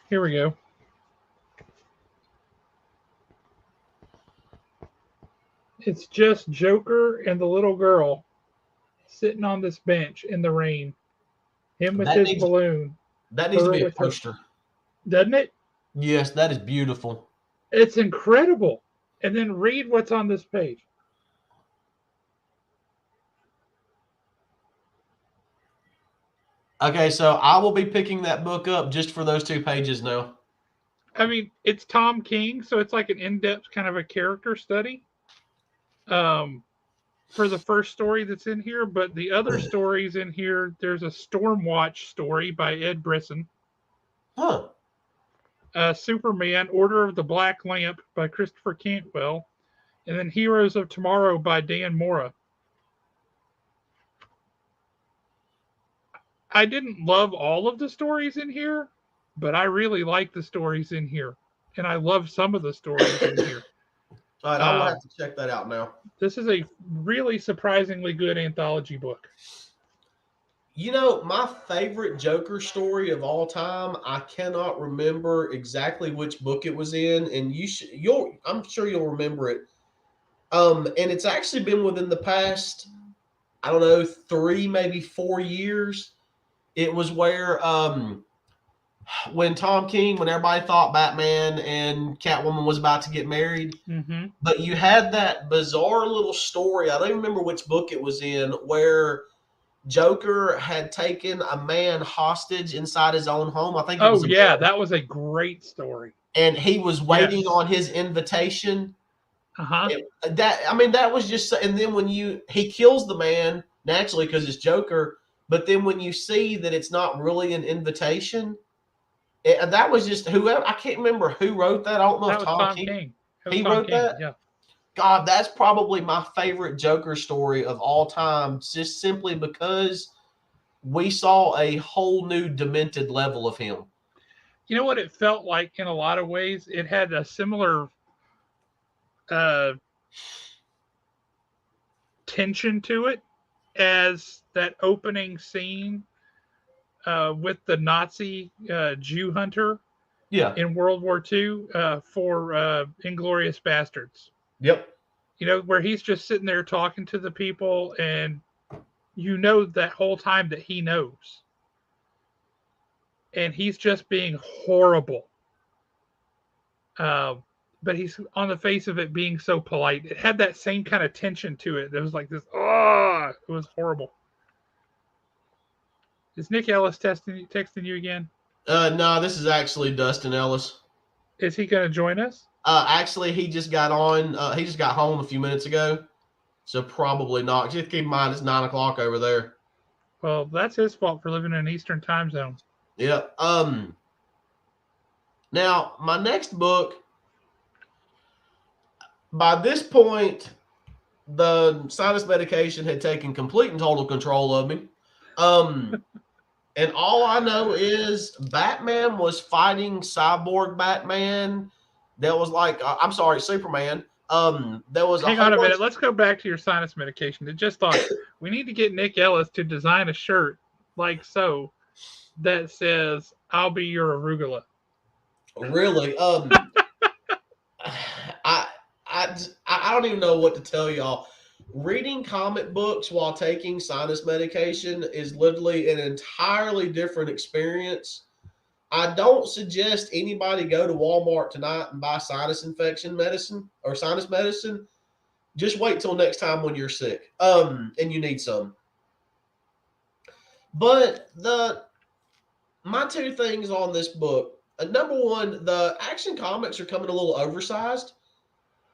Here we go. It's just Joker and the little girl sitting on this bench in the rain. Him with his balloon. That needs to be a poster. Doesn't it? Yes, that is beautiful. It's incredible. And then read what's on this page. Okay, so I will be picking that book up just for those 2 pages now. I mean, it's Tom King, so it's like an in-depth kind of a character study for the first story that's in here. But the other stories in here, there's a Stormwatch story by Ed Brisson. Huh. Superman, Order of the Black Lamp by Christopher Cantwell. And then Heroes of Tomorrow by Dan Mora. I didn't love all of the stories in here, but I really like the stories in here. And I love some of the stories in here. All right, I will have to check that out now. This is a really surprisingly good anthology book. You know, my favorite Joker story of all time, I cannot remember exactly which book it was in, and I'm sure you'll remember it. And it's actually been within the past, I don't know, 3, maybe 4 years. It was where when Tom King, when everybody thought Batman and Catwoman was about to get married, but you had that bizarre little story. I don't even remember which book it was in, where Joker had taken a man hostage inside his own home. I think. That was a great story. And he was waiting on his invitation. That was just. And then when he kills the man naturally because it's Joker. But then when you see that it's not really an invitation, that was just whoever. I can't remember who wrote that. I don't know if Tom King. He wrote that. Yeah. God, that's probably my favorite Joker story of all time, just simply because we saw a whole new demented level of him. You know what it felt like in a lot of ways? It had a similar tension to it as that opening scene with the Nazi Jew hunter in World War II for Inglourious Bastards. Yep. You know, where he's just sitting there talking to the people, and you know that whole time that he knows. And he's just being horrible. But he's on the face of it being so polite. It had that same kind of tension to it. It was like this, it was horrible. Is Nick Ellis texting you again? No, this is actually Dustin Ellis. Is he going to join us? Actually, he just got on. He just got home a few minutes ago, so probably not. Just keep in mind it's 9:00 over there. Well, that's his fault for living in an Eastern time zone. Yeah. Now, my next book. By this point, the sinus medication had taken complete and total control of me. And all I know is Batman was fighting Cyborg Batman. That was like, I'm sorry, Superman. There was Hang on a minute. Let's go back to your sinus medication. I just thought we need to get Nick Ellis to design a shirt like so that says, "I'll be your arugula." Really? I don't even know what to tell y'all. Reading comic books while taking sinus medication is literally an entirely different experience. I don't suggest anybody go to Walmart tonight and buy sinus infection medicine or sinus medicine. Just wait till next time when you're sick, and you need some. But my 2 things on this book. Number one, the Action Comics are coming a little oversized.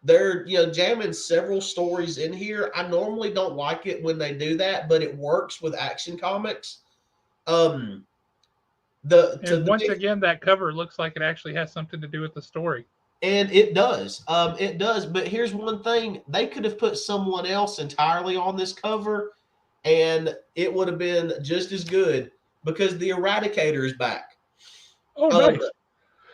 They're jamming several stories in here. I normally don't like it when they do that, but it works with Action Comics. Again, that cover looks like it actually has something to do with the story. And it does. It does. But here's one thing: they could have put someone else entirely on this cover, and it would have been just as good because the Eradicator is back. Oh, nice.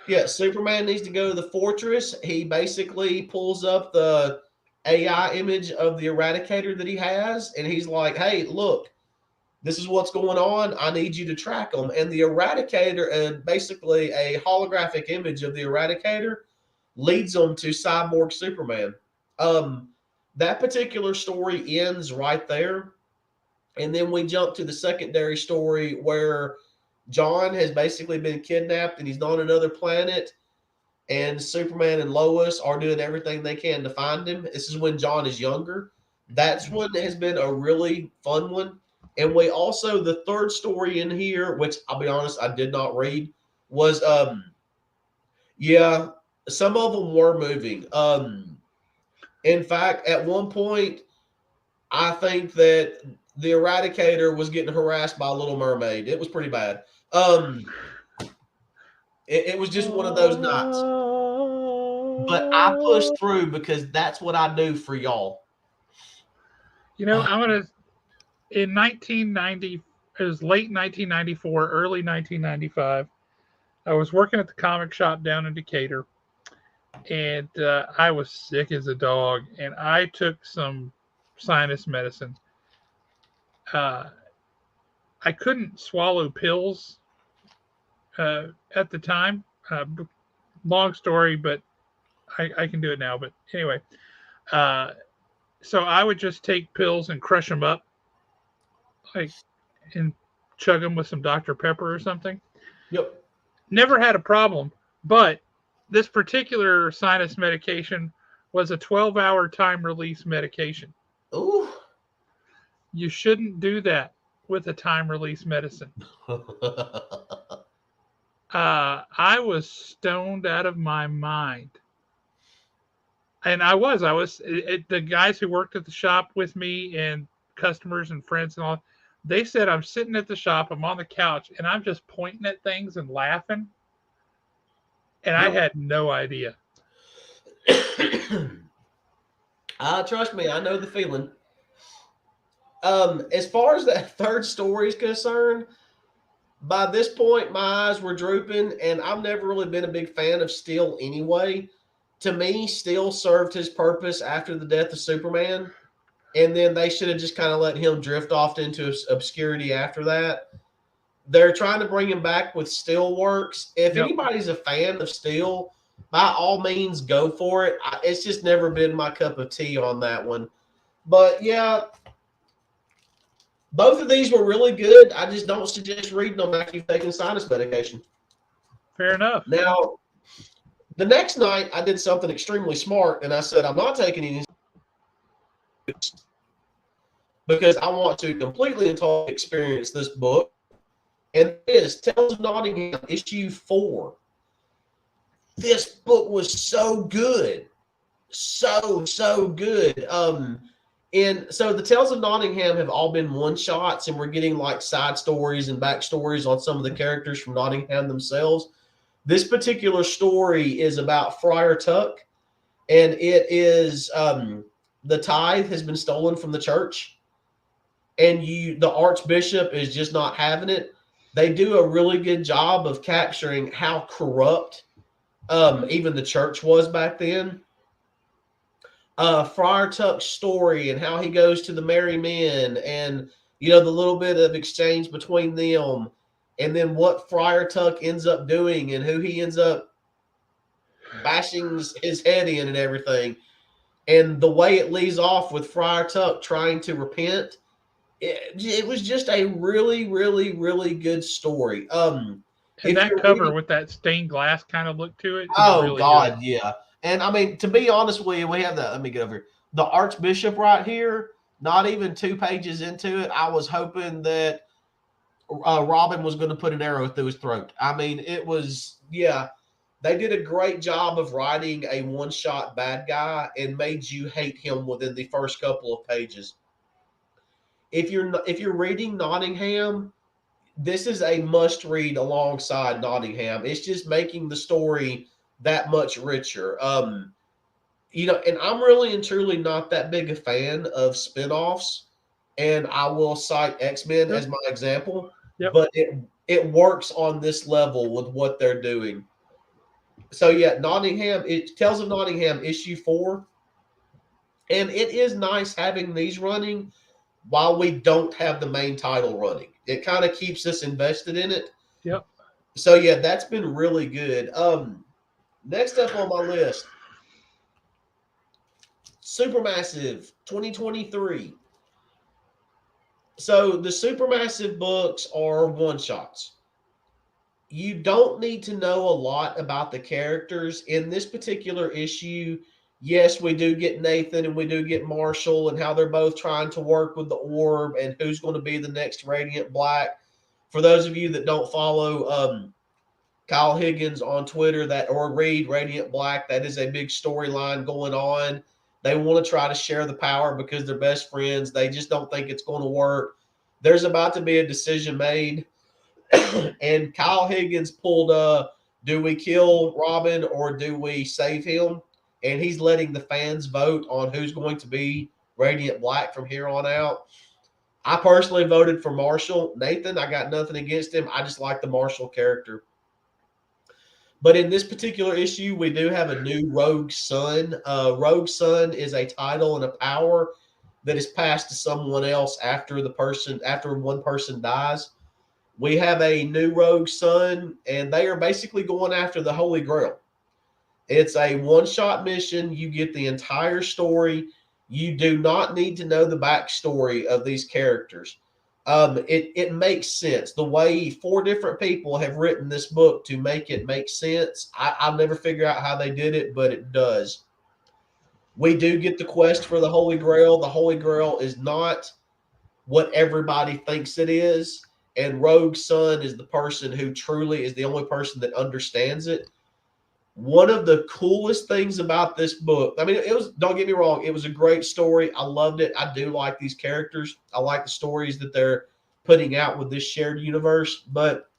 Yeah, Superman needs to go to the fortress. He basically pulls up the AI image of the Eradicator that he has, and he's like, "Hey, look, this is what's going on. I need you to track them." And the Eradicator, and basically a holographic image of the Eradicator, leads them to Cyborg Superman. Um, that particular story ends right there. And then we jump to the secondary story where John has basically been kidnapped and he's on another planet. And Superman and Lois are doing everything they can to find him. This is when John is younger. That's one that has been a really fun one. And we also, the third story in here, which I'll be honest, I did not read, was yeah, some of them were moving. In fact, at one point, I think that the Eradicator was getting harassed by a Little Mermaid. It was pretty bad. It was just one of those nights. But I pushed through because that's what I do for y'all. You know, I'm gonna in 1990. It was late 1994, early 1995. I was working at the comic shop down in Decatur, and I was sick as a dog, and I took some sinus medicine. Uh, I couldn't swallow pills at the time. Long story, but I can do it now. But anyway, uh, so I would just take pills and crush them up, like, and chug them with some Dr. Pepper or something. Yep. Never had a problem, but this particular sinus medication was a 12-hour time release medication. Ooh. You shouldn't do that with a time release medicine. I was stoned out of my mind. And the guys who worked at the shop with me and customers and friends and all, they said I'm sitting at the shop, I'm on the couch, and I'm just pointing at things and laughing. And I had no idea. Trust me, I know the feeling. As far as that third story is concerned, by this point, my eyes were drooping, and I've never really been a big fan of Steel anyway. To me, Steel served his purpose after the death of Superman, and then they should have just kind of let him drift off into obscurity after that. They're trying to bring him back with Steelworks. If anybody's a fan of Steel, by all means, go for it. It's just never been my cup of tea on that one. But yeah, both of these were really good. I just don't suggest reading them after you've taken sinus medication. Fair enough. Now, the next night, I did something extremely smart, and I said, I'm not taking any because I want to completely and totally experience this book. And it is Tales of Nottingham, issue 4. This book was so good. So good. And so the Tales of Nottingham have all been one-shots, and we're getting like side stories and backstories on some of the characters from Nottingham themselves. This particular story is about Friar Tuck, and it is the tithe has been stolen from the church, and the archbishop is just not having it. They do a really good job of capturing how corrupt even the church was back then. Friar Tuck's story and how he goes to the Merry Men, and the little bit of exchange between them, and then what Friar Tuck ends up doing and who he ends up bashing his head in and everything. And the way it leads off with Friar Tuck trying to repent, it was just a really, really, really good story. And that cover with that stained glass kind of look to it. Oh, really God, good. Yeah. And I mean, to be honest with you, we have let me get over here. The Archbishop right here, not even 2 pages into it, I was hoping that Robin was going to put an arrow through his throat. I mean, it was, yeah, they did a great job of writing a one-shot bad guy and made you hate him within the first couple of pages. If you're reading Nottingham, this is a must-read alongside Nottingham. It's just making the story that much richer. And I'm really and truly not that big a fan of spinoffs. and I will cite X-Men Yep. as my example, Yep. but it works on this level with what they're doing. So yeah, Nottingham, Tales of Nottingham issue 4. And it is nice having these running while we don't have the main title running. It kind of keeps us invested in it. Yep. So yeah, that's been really good. Next up on my list, Supermassive 2023. So the Supermassive books are one-shots. You don't need to know a lot about the characters. In this particular issue, yes, we do get Nathan and we do get Marshall and how they're both trying to work with the orb and who's going to be the next Radiant Black. For those of you that don't follow Kyle Higgins on Twitter or read Radiant Black, that is a big storyline going on. They want to try to share the power because they're best friends. They just don't think it's going to work. There's about to be a decision made. And Kyle Higgins pulled do we kill Robin or do we save him? And he's letting the fans vote on who's going to be Radiant Black from here on out. I personally voted for Marshall. Nathan, I got nothing against him. I just like the Marshall character. But in this particular issue, we do have a new Rogue Son. Rogue Son is a title and a power that is passed to someone else after one person dies. We have a new Rogue Son, and they are basically going after the Holy Grail. It's a one-shot mission. You get the entire story. You do not need to know the backstory of these characters. It makes sense. The way 4 different people have written this book to make it make sense, I'll never figure out how they did it, but it does. We do get the quest for the Holy Grail. The Holy Grail is not what everybody thinks it is. And Rogue Son is the person who truly is the only person that understands it. One of the coolest things about this book, I mean, don't get me wrong, it was a great story. I loved it. I do like these characters. I like the stories that they're putting out with this shared universe. But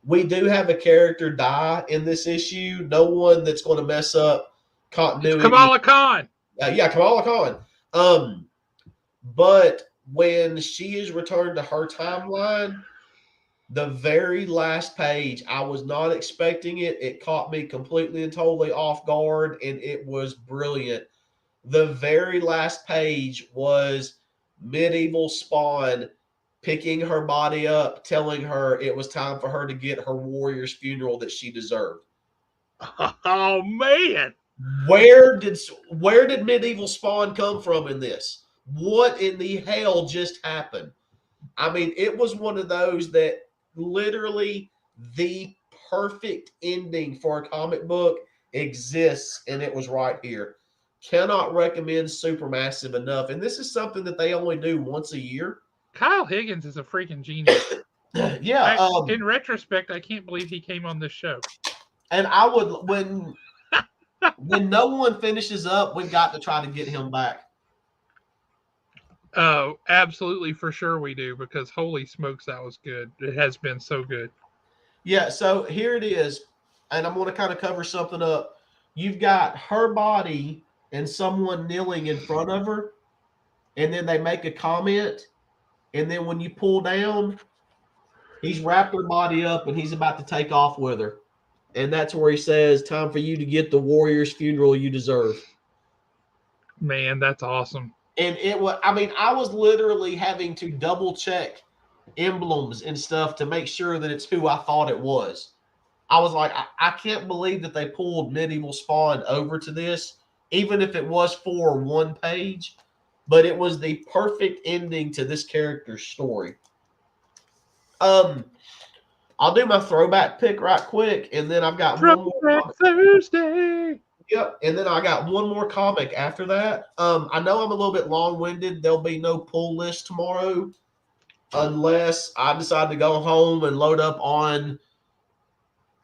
we do have a character die in this issue. No one that's going to mess up continuity. It's Kamala Khan. Kamala Khan. But when she is returned to her timeline, the very last page, I was not expecting it. It caught me completely and totally off guard, and it was brilliant. The very last page was Medieval Spawn picking her body up, telling her it was time for her to get her warrior's funeral that she deserved. Oh, man. Where did Medieval Spawn come from in this? What in the hell just happened? I mean, it was one of those that literally the perfect ending for a comic book exists, and it was right here. Cannot recommend Supermassive enough. And this is something that they only do once a year. Kyle Higgins is a freaking genius. Yeah. In retrospect, I can't believe he came on this show. And I would, when no one finishes up, we've got to try to get him back. Oh, absolutely, for sure we do, because holy smokes, that was good. It has been so good. Yeah, so here it is, and I'm going to kind of cover something up. You've got her body and someone kneeling in front of her, and then they make a comment, and then when you pull down, he's wrapped her body up, and he's about to take off with her. And that's where he says, time for you to get the warrior's funeral you deserve. Man, that's awesome. And it was, I mean, I was literally having to double check emblems and stuff to make sure that it's who I thought it was. I was like, I can't believe that they pulled Medieval Spawn over to this, even if it was for one page, but it was the perfect ending to this character's story. I'll do my throwback pick right quick, and then I've got one more Thursday. Yep, and then I got one more comic after that. I know I'm a little bit long-winded. There'll be no pull list tomorrow unless I decide to go home and load up on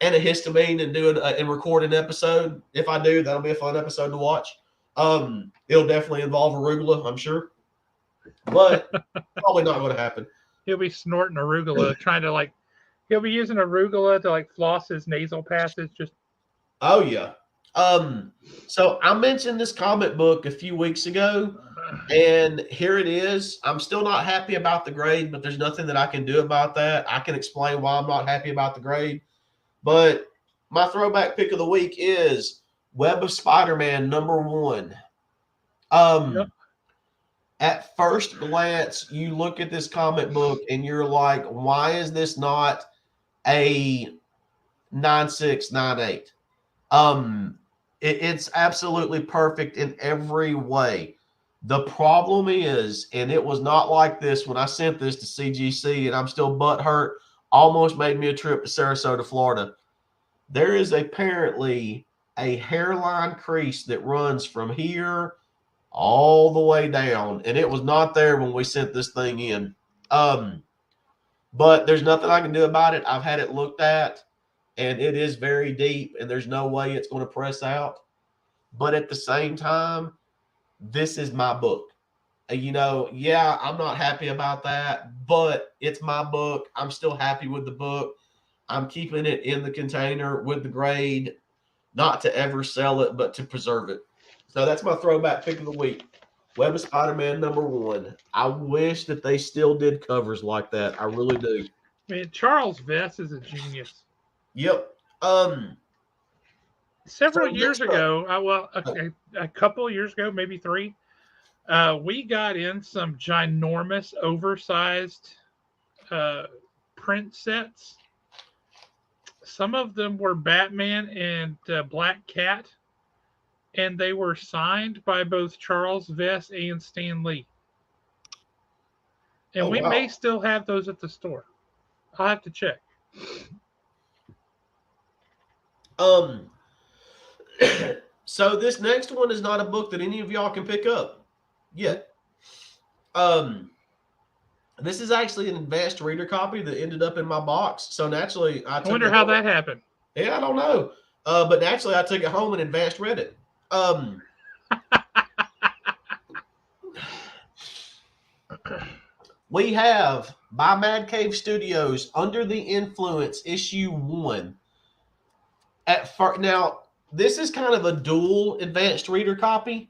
antihistamine and record an episode. If I do, that'll be a fun episode to watch. It'll definitely involve arugula, I'm sure, but probably not going to happen. He'll be snorting arugula, trying to he'll be using arugula to floss his nasal passage. Oh yeah. So I mentioned this comic book a few weeks ago And here it is. I'm still not happy about the grade, but there's nothing that I can do about that. I can explain why I'm not happy about the grade. But my throwback pick of the week is Web of Spider-Man #1. Yep. At first glance, you look at this comic book and you're like, why is this not a 9698? It's absolutely perfect in every way. The problem is, and it was not like this when I sent this to CGC, and I'm still butthurt, almost made me a trip to Sarasota, Florida. There is apparently a hairline crease that runs from here all the way down, and it was not there when we sent this thing in. But there's nothing I can do about it. I've had it looked at, and it is very deep, and there's no way it's going to press out. But at the same time, this is my book. Yeah, I'm not happy about that, but it's my book. I'm still happy with the book. I'm keeping it in the container with the grade, not to ever sell it, but to preserve it. So that's my throwback pick of the week. Web of Spider-Man #1. I wish that they still did covers like that. I really do. Man, Charles Vess is a genius. Yep. Several So years next up, ago, a couple of years ago, maybe 3, we got in some ginormous, oversized print sets. Some of them were Batman and Black Cat, and they were signed by both Charles Vess and Stan Lee. And we may still have those at the store. I'll have to check. So this next one is not a book that any of y'all can pick up yet. This is actually an advanced reader copy that ended up in my box. So naturally, I wonder how that happened. Yeah, I don't know. But naturally, I took it home and advanced read it. We have by Mad Cave Studios, Under the Influence, issue 1. Now, this is kind of a dual advanced reader copy.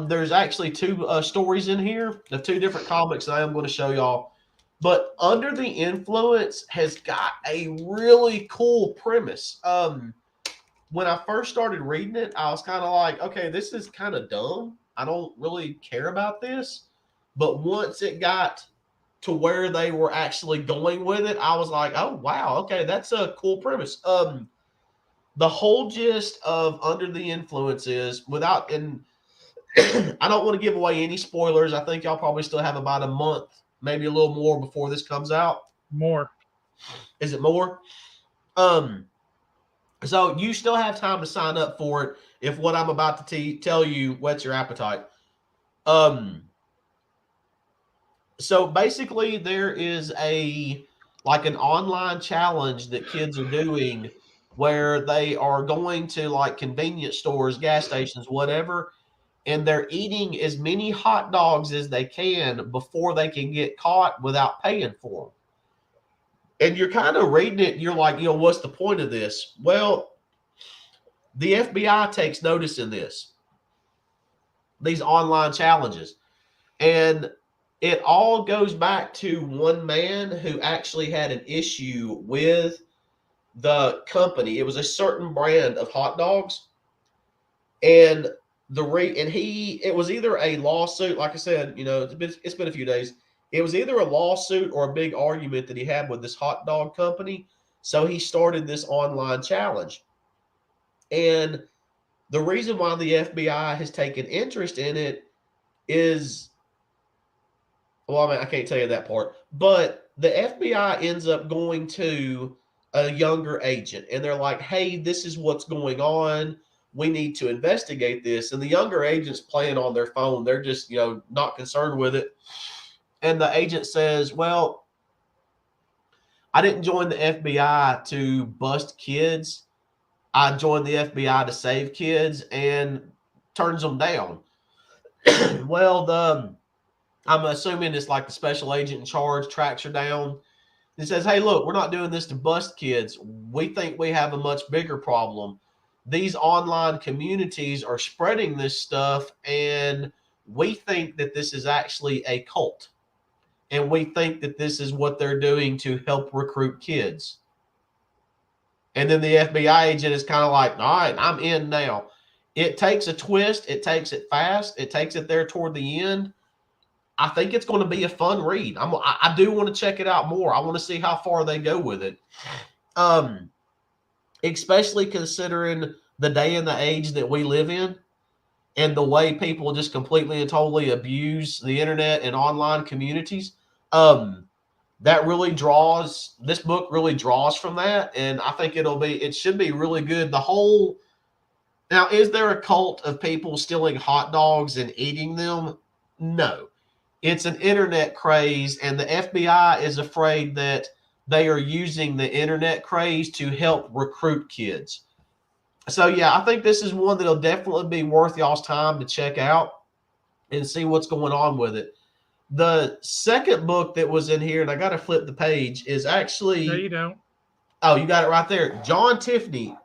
There's actually 2 stories in here of 2 different comics that I am going to show y'all. But Under the Influence has got a really cool premise. When I first started reading it, I was kind of like, okay, this is kind of dumb. I don't really care about this. But once it got to where they were actually going with it, I was like, oh, wow, okay, that's a cool premise. The whole gist of Under the Influence is and I don't want to give away any spoilers. I think y'all probably still have about a month, maybe a little more before this comes out. More. Is it more? So you still have time to sign up for it if what I'm about to tell you whets your appetite. So basically there is an online challenge that kids are doing where they are going to like convenience stores, gas stations, whatever, and they're eating as many hot dogs as they can before they can get caught without paying for them. And you're kind of reading it, and you're like, what's the point of this? Well, the FBI takes notice in these online challenges. And it all goes back to one man who actually had an issue with the company. It was a certain brand of hot dogs. And it was either a lawsuit, like I said, it's been a few days. It was either a lawsuit or a big argument that he had with this hot dog company. So he started this online challenge. And the reason why the FBI has taken interest in it is, well, I can't tell you that part, but the FBI ends up going to a younger agent and they're like, hey, this is what's going on. We need to investigate this. And the younger agent's playing on their phone. They're just, not concerned with it. And the agent says, well, I didn't join the FBI to bust kids. I joined the FBI to save kids, and turns them down. Well, I'm assuming it's like the special agent in charge tracks her down and says, hey, look, we're not doing this to bust kids. We think we have a much bigger problem. These online communities are spreading this stuff, and we think that this is actually a cult. And we think that this is what they're doing to help recruit kids. And then the FBI agent is kind of like, all right, I'm in now. It takes a twist. It takes it fast. It takes it there toward the end. I think it's going to be a fun read. I do want to check it out more. I want to see how far they go with it. Especially considering the day and the age that we live in and the way people just completely and totally abuse the internet and online communities. That really draws, this book really draws from that. And I think it should be really good. Now, is there a cult of people stealing hot dogs and eating them? No. It's an internet craze, and the FBI is afraid that they are using the internet craze to help recruit kids. So, yeah, I think this is one that'll definitely be worth y'all's time to check out and see what's going on with it. The second book that was in here, and I got to flip the page, is actually. No, you don't. Oh, you got it right there. John Tiffany.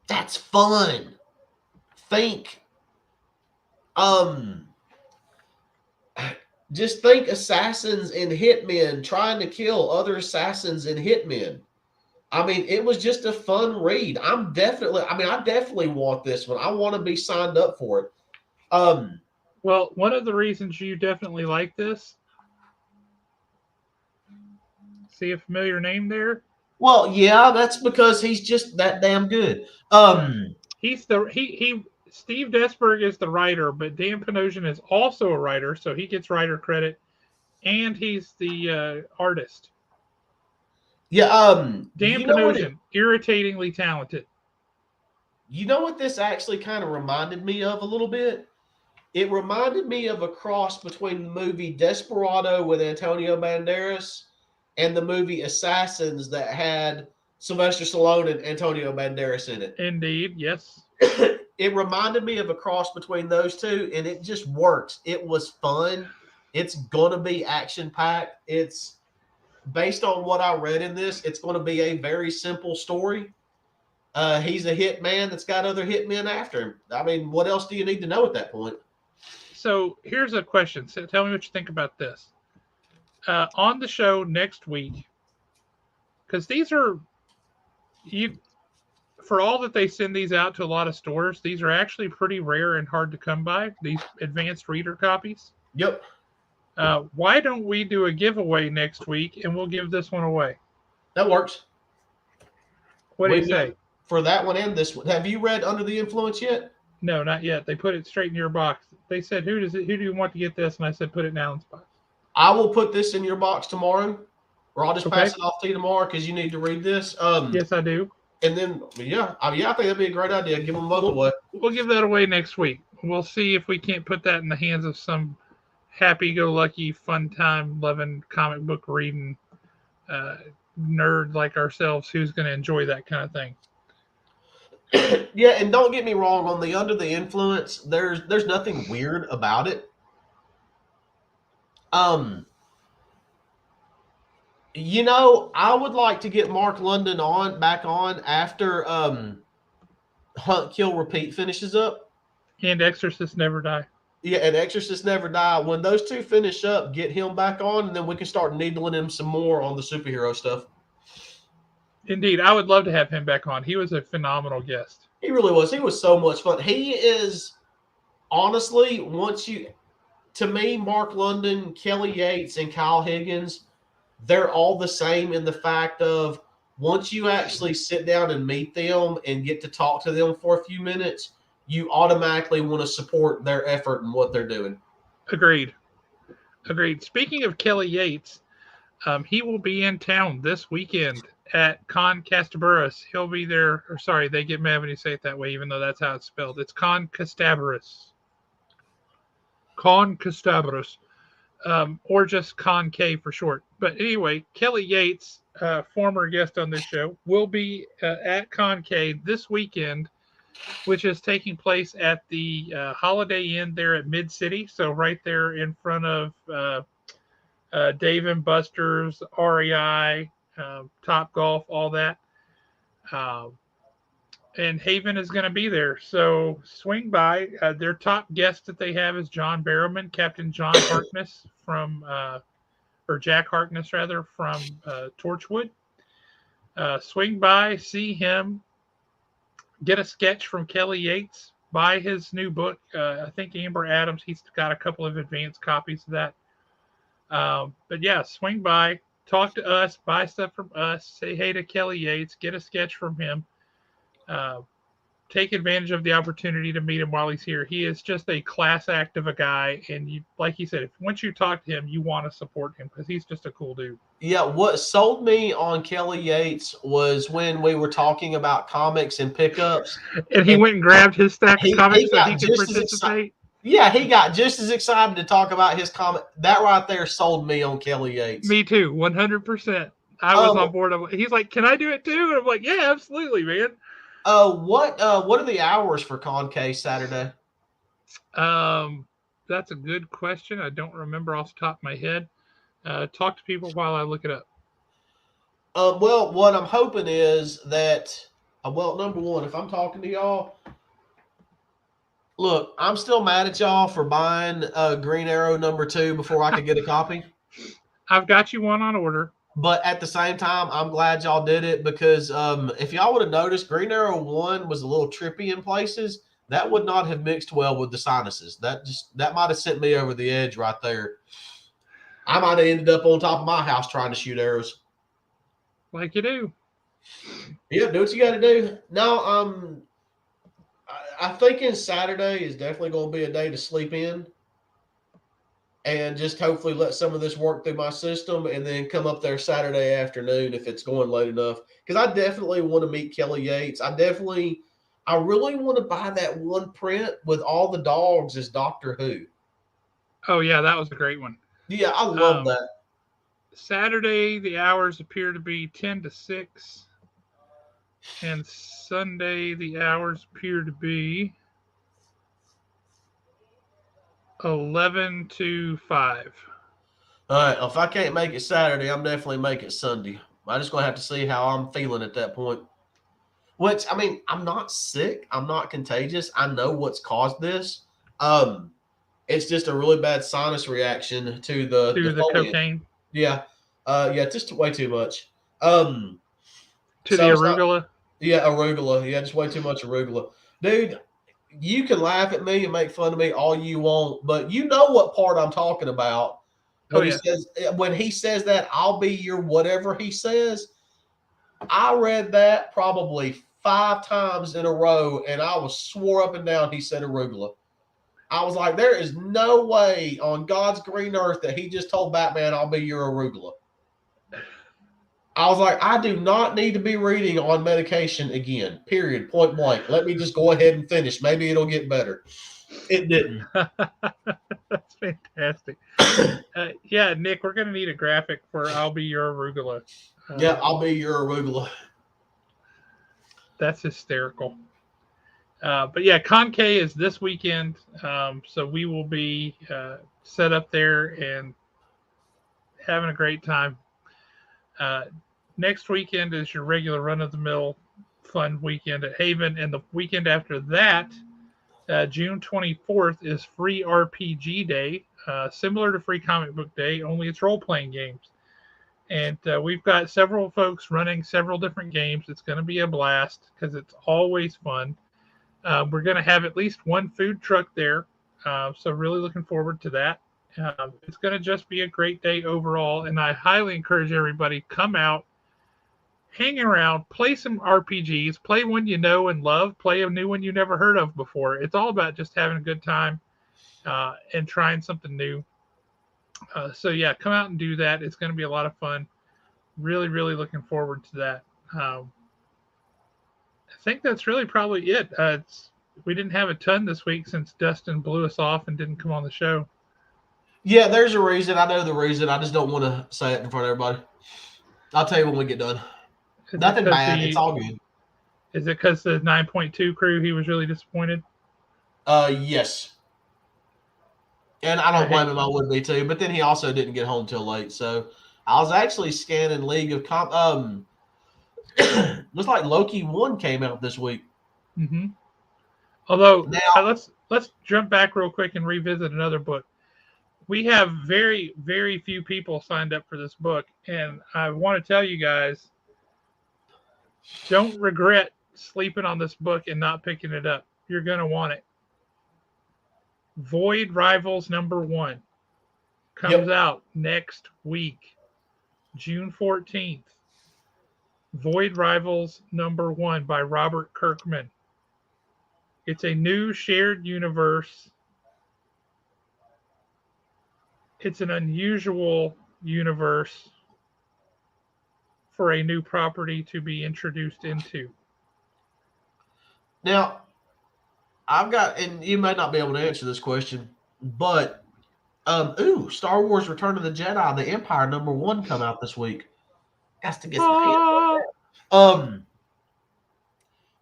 That's fun. Think. Just think assassins and hitmen trying to kill other assassins and hitmen. I mean, it was just a fun read. I definitely want this one. I want to be signed up for it. Well, one of the reasons you definitely like this, see a familiar name there? Well, yeah, that's because he's just that damn good. Steve Desberg is the writer, but Dan Panosian is also a writer, so he gets writer credit, and he's the artist. Yeah, Dan Panosian, irritatingly talented. You know what this actually kind of reminded me of a little bit? It reminded me of a cross between the movie Desperado with Antonio Banderas and the movie Assassins that had Sylvester Stallone and Antonio Banderas in it. Indeed, yes. It reminded me of a cross between those two, and it just works. It was fun. It's going to be action-packed. It's based on what I read in this, it's going to be a very simple story. He's a hitman that's got other hitmen after him. I mean, what else do you need to know at that point? So here's a question. So tell me what you think about this. On the show next week, because these are for all that they send these out to a lot of stores, these are actually pretty rare and hard to come by. These advanced reader copies. Yep. Why don't we do a giveaway next week and we'll give this one away? That works. What do you say? For that one and this one. Have you read Under the Influence yet? No, not yet. They put it straight in your box. They said, who do you want to get this? And I said, put it in Alan's box. I will put this in your box tomorrow, or I'll just pass it off to you tomorrow because you need to read this. Yes, I do. And then, I think that'd be a great idea. Give them both away. We'll give that away next week. We'll see if we can't put that in the hands of some happy-go-lucky, fun-time-loving, comic book reading nerd like ourselves who's going to enjoy that kind of thing. Yeah, and don't get me wrong, on the Under the Influence, there's nothing weird about it. I would like to get Mark London back on after Hunt, Kill, Repeat finishes up. And Exorcist Never Die. Yeah, and Exorcist Never Die. When those two finish up, get him back on, and then we can start needling him some more on the superhero stuff. Indeed, I would love to have him back on. He was a phenomenal guest. He really was. He was so much fun. He is, honestly, to me, Mark London, Kelly Yates, and Kyle Higgins, they're all the same in the fact of once you actually sit down and meet them and get to talk to them for a few minutes, you automatically want to support their effort and what they're doing. Agreed. Speaking of Kelly Yates, he will be in town this weekend at Kasterborous. He'll be there. Or sorry, they get mad when you say it that way, even though that's how it's spelled. It's Kasterborous. Kasterborous. Or just Con K for short. But anyway, Kelly Yates, former guest on this show, will be at Con K this weekend, which is taking place at the Holiday Inn there at Mid-City. So right there in front of Dave & Buster's, REI, Top Golf, all that. and Haven is going to be there. So swing by. Their top guest that they have is John Barrowman, Captain John Harkness from, or Jack Harkness rather, from Torchwood. Swing by, see him, get a sketch from Kelly Yates, buy his new book. I think Amber Adams, he's got a couple of advanced copies of that. But yeah, swing by, talk to us, buy stuff from us, say hey to Kelly Yates, get a sketch from him. Uh, Take advantage of the opportunity to meet him while he's here. He is just a class act of a guy, and you, like he said, once you talk to him, you want to support him because he's just a cool dude. Yeah, what sold me on Kelly Yates was when we were talking about comics and pickups. And he went and grabbed his stack of comics he so got he could just as participate. Yeah, he got just as excited to talk about his comic. That right there sold me on Kelly Yates. Me too, 100%. I was on board. He's like, "Can I do it too?" And I'm like, "Yeah, absolutely, man." What are the hours for Concave Saturday? That's a good question. I don't remember off the top of my head. Talk to people while I look it up. Well, what I'm hoping is that, number one, if I'm talking to y'all, look, I'm still mad at y'all for buying Green Arrow #2 before I could get a copy. I've got you one on order. But at the same time, I'm glad y'all did it because if y'all would have noticed, Green Arrow 1 was a little trippy in places. That would not have mixed well with the sinuses. That might have sent me over the edge right there. I might have ended up on top of my house trying to shoot arrows. Like you do. Yeah, do what you got to do. No, I think Saturday is definitely going to be a day to sleep in and just hopefully let some of this work through my system and then come up there Saturday afternoon if it's going late enough. Because I definitely want to meet Kelly Yates. I really want to buy that one print with all the dogs as Doctor Who. Oh, yeah, that was a great one. Yeah, I love that. Saturday, the hours appear to be 10 to 6. And Sunday, the hours appear to be 11 to 5. All right, if I can't make it Saturday, I'm definitely making it Sunday. I'm just going to have to see how I'm feeling at that point. Which, I mean, I'm not sick. I'm not contagious. I know what's caused this. It's just a really bad sinus reaction to the cocaine. Yeah. Just way too much. To the arugula? Arugula. Yeah, just way too much arugula. Dude, you can laugh at me and make fun of me all you want, but you know what part I'm talking about. When he says that, I'll be your whatever he says. I read that probably 5 times in a row, and I was swore up and down he said arugula. I was like, there is no way on God's green earth that he just told Batman, I'll be your arugula. I was like, I do not need to be reading on medication again, period, point blank. Let me just go ahead and finish. Maybe it'll get better. It didn't. That's fantastic. Yeah, Nick, we're going to need a graphic for I'll be your arugula. I'll be your arugula. That's hysterical. But yeah, Concave is this weekend. So we will be set up there and having a great time. Next weekend is your regular run-of-the-mill fun weekend at Haven. And the weekend after that, June 24th, is Free RPG Day. Similar to Free Comic Book Day, only it's role-playing games. And we've got several folks running several different games. It's going to be a blast because it's always fun. We're going to have at least one food truck there. So really looking forward to that. It's going to just be a great day overall. And I highly encourage everybody to come out, hang around, play some RPGs, play one you know and love, play a new one you never heard of before. It's all about just having a good time and trying something new. So yeah, come out and do that. It's going to be a lot of fun. Really, really looking forward to that. I think that's really probably it. We didn't have a ton this week since Dustin blew us off and didn't come on the show. Yeah, there's a reason. I know the reason. I just don't want to say it in front of everybody. I'll tell you when we get done. Nothing bad. It's all good. Is it because the 9.2 crew, he was really disappointed? Yes. And I don't blame him. I would be too. But then he also didn't get home till late. So I was actually scanning League of looks like Loki 1 came out this week. Mm-hmm. Although Now, let's jump back real quick and revisit another book. We have very few people signed up for this book, and I want to tell you guys, don't regret sleeping on this book and not picking it up. You're gonna want it. Void Rivals #1 comes yep. out next week, June 14th. Void Rivals #1 by Robert Kirkman. It's a new shared universe. It's an unusual universe for a new property to be introduced into. Now, I've got, and you may not be able to answer this question, but Star Wars: Return of the Jedi, the Empire #1 come out this week. Got to get some hands on Ah, that.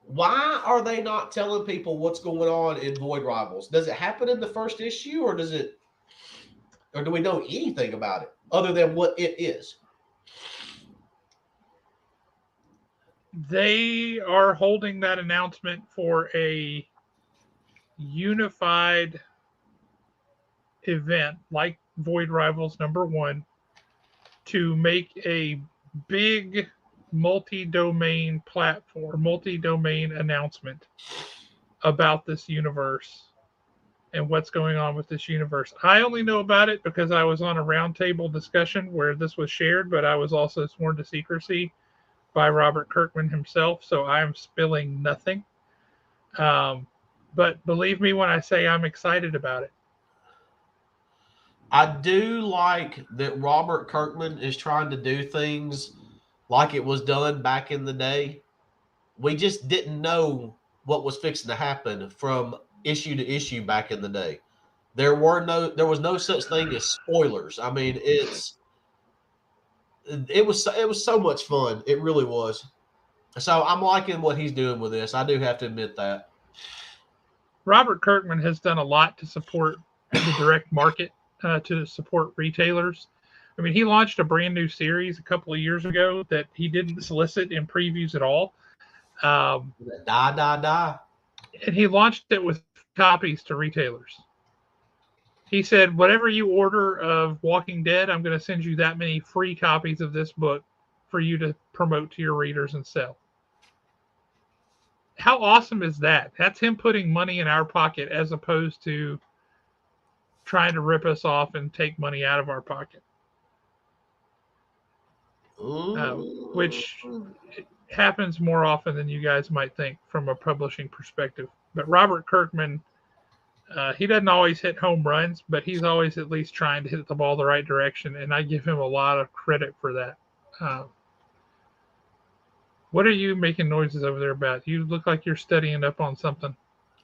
Why are they not telling people what's going on in Void Rivals? Does it happen in the first issue, or do we know anything about it other than what it is? they are holding that announcement for a unified event like Void Rivals #1 to make a big multi-domain platform, multi-domain announcement about this universe and what's going on with this universe. I only know about it because I was on a roundtable discussion where this was shared, but I was also sworn to secrecy by Robert Kirkman himself, so I'm spilling nothing. But believe me when I say I'm excited about it. I do like that Robert Kirkman is trying to do things like it was done back in the day. We just didn't know what was fixing to happen from issue to issue back in the day. There was no such thing as spoilers. I mean, it was so much fun. It really was. So I'm liking what he's doing with this. I do have to admit that. Robert Kirkman has done a lot to support the direct market, to support retailers. I mean, he launched a brand new series a couple of years ago that he didn't solicit in previews at all. Die, die, die. And he launched it with copies to retailers. He said, whatever you order of Walking Dead, I'm going to send you that many free copies of this book for you to promote to your readers and sell. How awesome is that? That's him putting money in our pocket as opposed to trying to rip us off and take money out of our pocket, which happens more often than you guys might think from a publishing perspective. But Robert Kirkman, he doesn't always hit home runs, but he's always at least trying to hit the ball the right direction, and I give him a lot of credit for that. What are you making noises over there about? You look like you're studying up on something.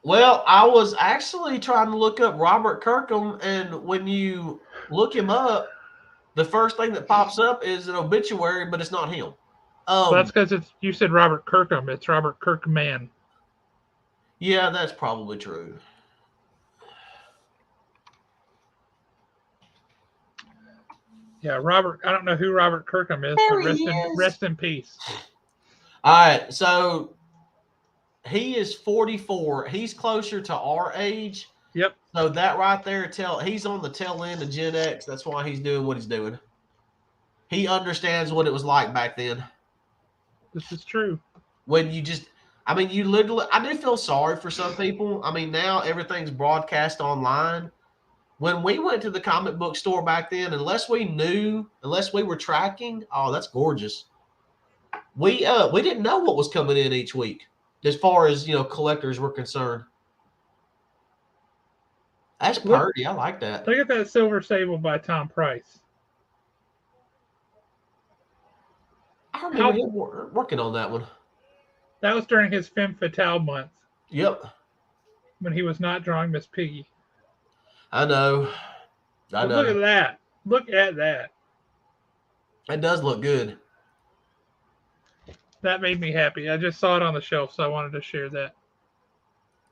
Well, I was actually trying to look up Robert Kirkham, and when you look him up, the first thing that pops up is an obituary, but it's not him. Well, that's because you said Robert Kirkham. It's Robert Kirkman. Yeah, that's probably true. Yeah, Robert. I don't know who Robert Kirkham is, There but he is. rest in peace. All right, so he is 44. He's closer to our age. Yep. So that right there, he's on the tail end of Gen X. That's why he's doing what he's doing. He understands what it was like back then. This is true. When you just, I mean, you literally, I do feel sorry for some people. I mean, now everything's broadcast online. When we went to the comic book store back then, unless we were tracking, oh, that's gorgeous. We didn't know what was coming in each week as far as, collectors were concerned. That's pretty. I like that. Look at that Silver Sable by Tom Price. I remember him working on that one. That was during his Femme Fatale month. Yep. When he was not drawing Miss Piggy. I know. Look at that. Look at that. It does look good. That made me happy. I just saw it on the shelf, so I wanted to share that.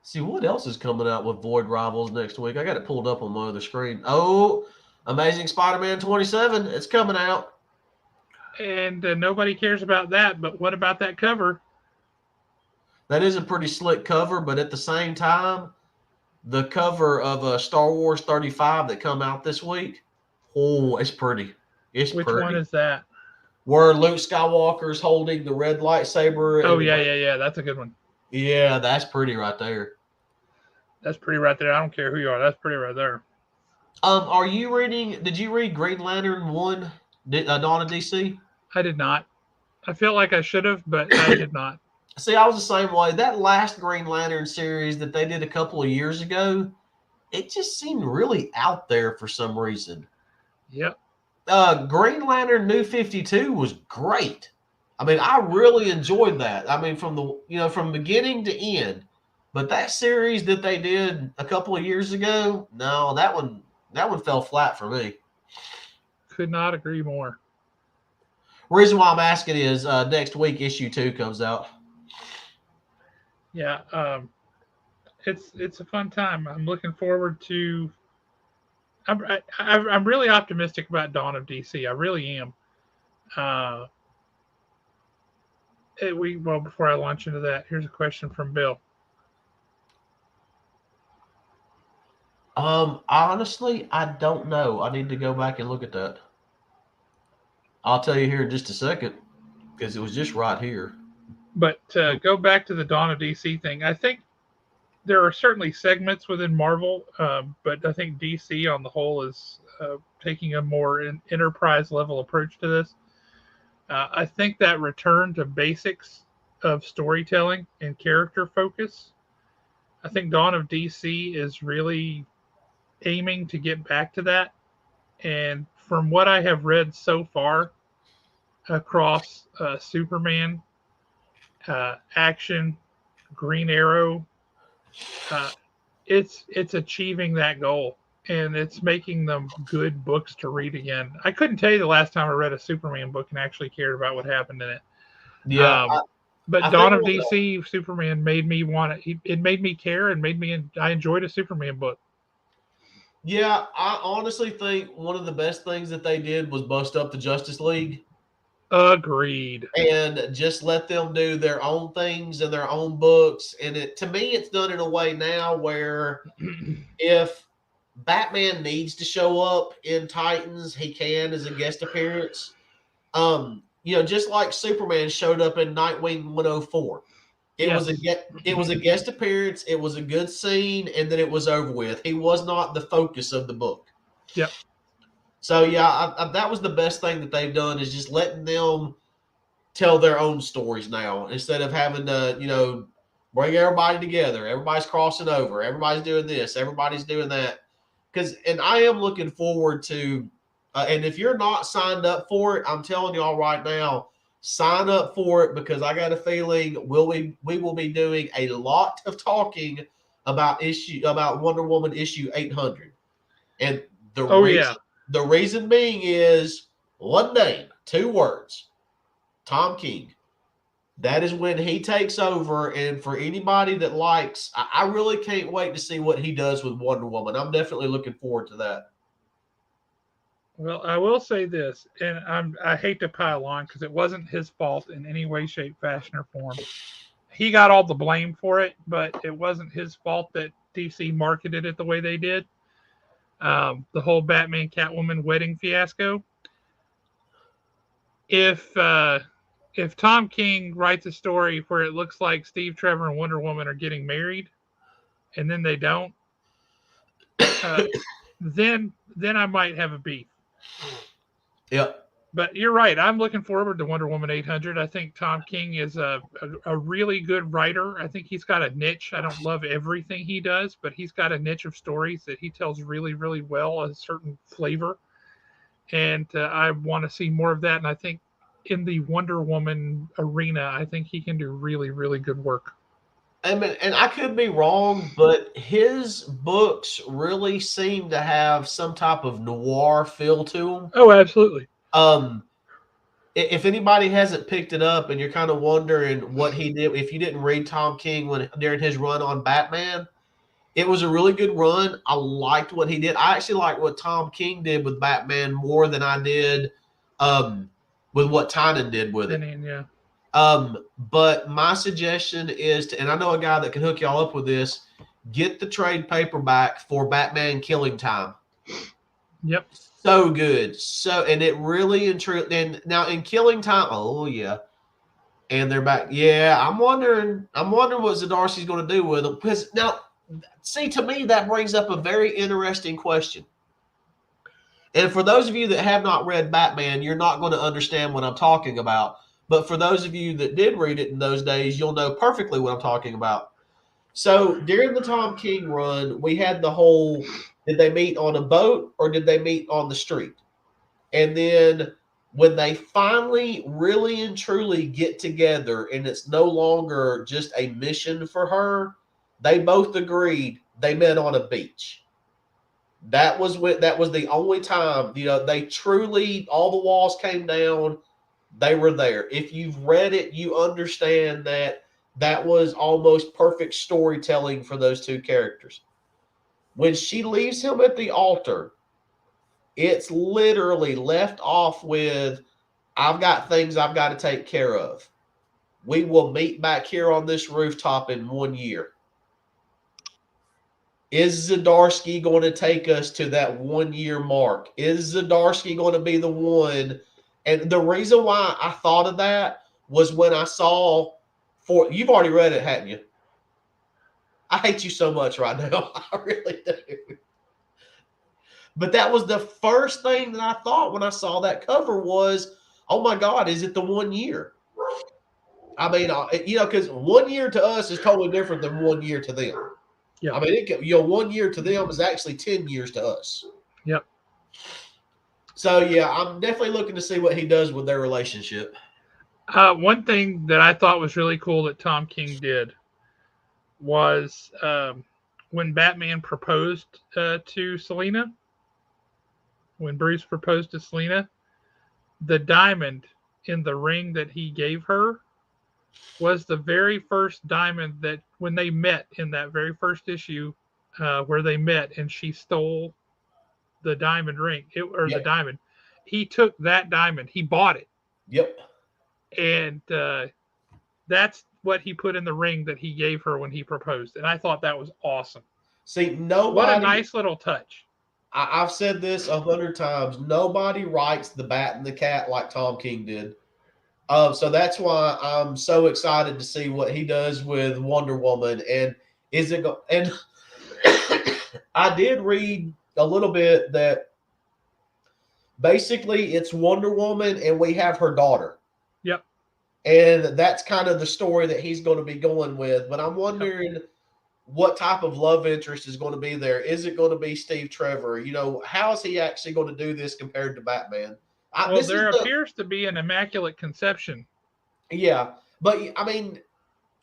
See, what else is coming out with Void Rivals next week? I got it pulled up on my other screen. Oh, Amazing Spider-Man 27. It's coming out. And nobody cares about that, but what about that cover? That is a pretty slick cover, but at the same time, the cover of Star Wars 35 that come out this week, oh, it's pretty. It's Which one pretty. is that? Where Luke Skywalker's holding the red lightsaber. Oh and yeah. That's a good one. Yeah, that's pretty right there. That's pretty right there. I don't care who you are. That's pretty right there. Are you reading? Did you read Green Lantern 1, Dawn of DC? I did not. I feel like I should have, but I did not. See, I was the same way. That last Green Lantern series that they did a couple of years ago, it just seemed really out there for some reason. Yep. Green Lantern New 52 was great. I mean, I really enjoyed that. I mean, from beginning to end. But that series that they did a couple of years ago, no, that one fell flat for me. Could not agree more. Reason why I'm asking is next week issue 2 comes out. Yeah, it's a fun time. I'm looking forward to. I'm really optimistic about Dawn of DC. I really am. Before I launch into that, here's a question from Bill. Honestly, I don't know. I need to go back and look at that. I'll tell you here in just a second because it was just right here. But go back to the Dawn of DC thing. I think there are certainly segments within Marvel, but I think DC on the whole is taking a more enterprise level approach to this. I think that return to basics of storytelling and character focus, I think Dawn of DC is really aiming to get back to that. And from what I have read so far across Superman, Action, Green Arrow, it's achieving that goal, and it's making them good books to read again. I couldn't tell you the last time I read a Superman book and actually cared about what happened in it. Yeah, but Dawn of DC Superman made me want to. It made me care and made me. I enjoyed a Superman book. Yeah, I honestly think one of the best things that they did was bust up the Justice League. Agreed. And just let them do their own things and their own books. And to me, it's done in a way now where if Batman needs to show up in Titans, he can as a guest appearance. Just like Superman showed up in Nightwing 104. It was a guest appearance. It was a good scene, and then it was over with. He was not the focus of the book. Yep. So yeah, that was the best thing that they've done is just letting them tell their own stories now instead of having to bring everybody together. Everybody's crossing over. Everybody's doing this. Everybody's doing that. And I am looking forward to. And if you're not signed up for it, I'm telling y'all right now, sign up for it because I got a feeling we will be doing a lot of talking about Wonder Woman issue 800. And the reason being is one name, 2 words, Tom King. That is when he takes over. And for anybody that likes, I really can't wait to see what he does with Wonder Woman. I'm definitely looking forward to that. Well, I will say this, and I hate to pile on because it wasn't his fault in any way, shape, fashion, or form. He got all the blame for it, but it wasn't his fault that DC marketed it the way they did. The whole Batman Catwoman wedding fiasco. If Tom King writes a story where it looks like Steve Trevor and Wonder Woman are getting married, and then they don't, then I might have a beef. Yep. But you're right. I'm looking forward to Wonder Woman 800. I think Tom King is a really good writer. I think he's got a niche. I don't love everything he does, but he's got a niche of stories that he tells really, really well, a certain flavor. And I want to see more of that. And I think in the Wonder Woman arena, I think he can do really, really good work. And I could be wrong, but his books really seem to have some type of noir feel to them. Oh, absolutely. If anybody hasn't picked it up and you're kind of wondering what he did, if you didn't read Tom King during his run on Batman, it was a really good run. I liked what he did. I actually like what Tom King did with Batman more than I did with what Tynan did with it. Yeah. But my suggestion is to, and I know a guy that can hook y'all up with this, get the trade paperback for Batman Killing Time. Yep. So good. So, and it really and truly, and now in Killing Time, oh yeah. And they're back. Yeah, I'm wondering what Zdarsky's going to do with them. Because now, see, to me, that brings up a very interesting question. And for those of you that have not read Batman, you're not going to understand what I'm talking about. But for those of you that did read it in those days, you'll know perfectly what I'm talking about. So during the Tom King run, we had the whole, did they meet on a boat or did they meet on the street? And then when they finally really and truly get together and it's no longer just a mission for her, they both agreed they met on a beach. That was the only time, they truly, all the walls came down, they were there. If you've read it, you understand that that was almost perfect storytelling for those two characters. When she leaves him at the altar, it's literally left off with, I've got things I've got to take care of. We will meet back here on this rooftop in 1 year. Is Zdarsky going to take us to that 1 year mark? Is Zdarsky going to be the one? And the reason why I thought of that was when I saw, you've already read it, hadn't you? I hate you so much right now. I really do. But that was the first thing that I thought when I saw that cover was, oh my God, is it the 1 year? I mean, because 1 year to us is totally different than 1 year to them. Yep. I mean, 1 year to them is actually 10 years to us. Yep. So, yeah, I'm definitely looking to see what he does with their relationship. One thing that I thought was really cool that Tom King did was when Batman proposed to Selina, when Bruce proposed to Selina, the diamond in the ring that he gave her was the very first diamond that when they met in that very first issue where they met and she stole the diamond ring the diamond. He took that diamond, he bought it. Yep. And that's what he put in the ring that he gave her when he proposed. And I thought that was awesome. See, nobody. What a nice little touch. I've said this 100 times. Nobody writes the Bat and the Cat like Tom King did. So that's why I'm so excited to see what he does with Wonder Woman. And is it and I did read a little bit that basically it's Wonder Woman and we have her daughter. Yep. And that's kind of the story that he's going to be going with. But I'm wondering what type of love interest is going to be there. Is it going to be Steve Trevor? How is he actually going to do this compared to Batman? Well, there appears to be an immaculate conception. Yeah. But, I mean,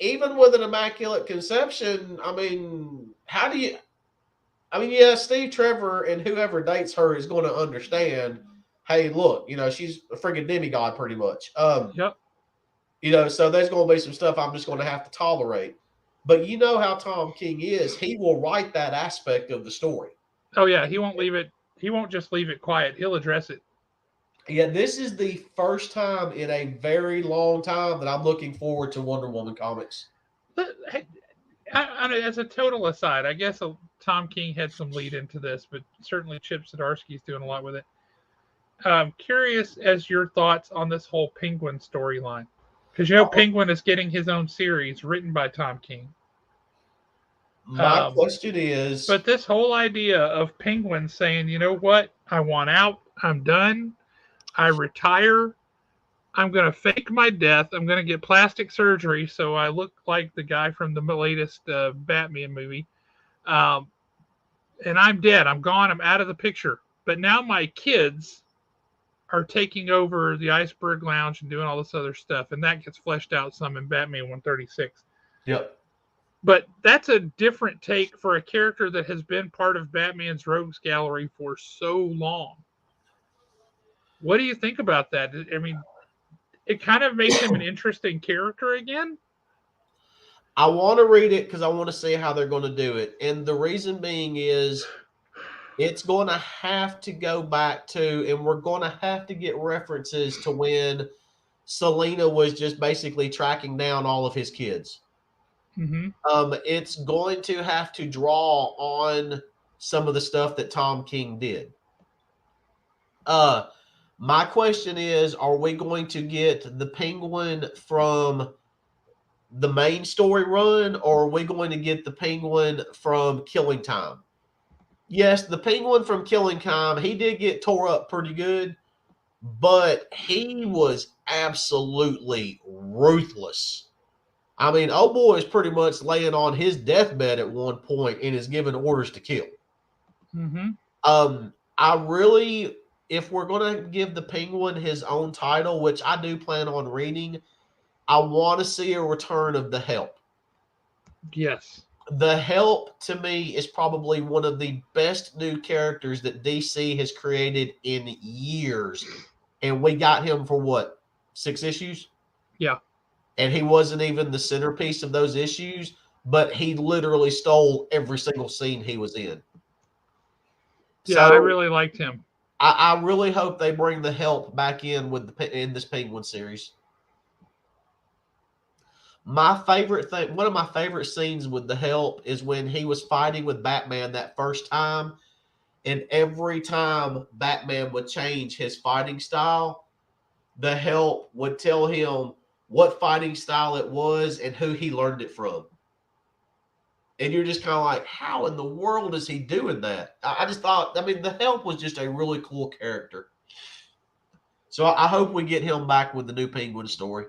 even with an immaculate conception, I mean, how do you – I mean, yeah, Steve Trevor and whoever dates her is going to understand, hey, look, she's a freaking demigod pretty much. Yep. So there's going to be some stuff I'm just going to have to tolerate. But you know how Tom King is. He will write that aspect of the story. Oh, yeah. He won't leave it. He won't just leave it quiet. He'll address it. Yeah, this is the first time in a very long time that I'm looking forward to Wonder Woman comics. As a total aside, I guess Tom King had some lead into this, but certainly Chip Zdarsky's doing a lot with it. I'm curious as your thoughts on this whole Penguin storyline. Because Penguin is getting his own series written by Tom King. My question is... But this whole idea of Penguin saying, you know what? I want out. I'm done. I retire. I'm going to fake my death. I'm going to get plastic surgery so I look like the guy from the latest Batman movie. And I'm dead. I'm gone. I'm out of the picture. But now my kids are taking over the Iceberg Lounge and doing all this other stuff. And that gets fleshed out some in Batman 136. Yep. But that's a different take for a character that has been part of Batman's rogues gallery for so long. What do you think about that? I mean, it kind of makes him an interesting character again. I want to read it because I want to see how they're going to do it. And the reason being is it's going to have to go back to, and we're going to have to get references to when Selena was just basically tracking down all of his kids. Mm-hmm. It's going to have to draw on some of the stuff that Tom King did. My question is, are we going to get the Penguin from the main story run, or are we going to get the Penguin from Killing Time? Yes, the Penguin from Killing Time, he did get tore up pretty good, but he was absolutely ruthless. I mean, old boy is pretty much laying on his deathbed at one point and is giving orders to kill. Mm-hmm. I really, if we're going to give the Penguin his own title, which I do plan on reading, I want to see a return of the Help. Yes. The Help, to me, is probably one of the best new characters that DC has created in years. And we got him for what, 6 issues? Yeah. And he wasn't even the centerpiece of those issues, but he literally stole every single scene he was in. Yeah, So I really liked him. I really hope they bring the Help back in in this Penguin series. My favorite thing, one of my favorite scenes with the Help is when he was fighting with Batman that first time, and every time Batman would change his fighting style, the Help would tell him what fighting style it was and who he learned it from. And you're just kind of like, how in the world is he doing that? I just thought, I mean, the Help was just a really cool character. So I hope we get him back with the new Penguin story.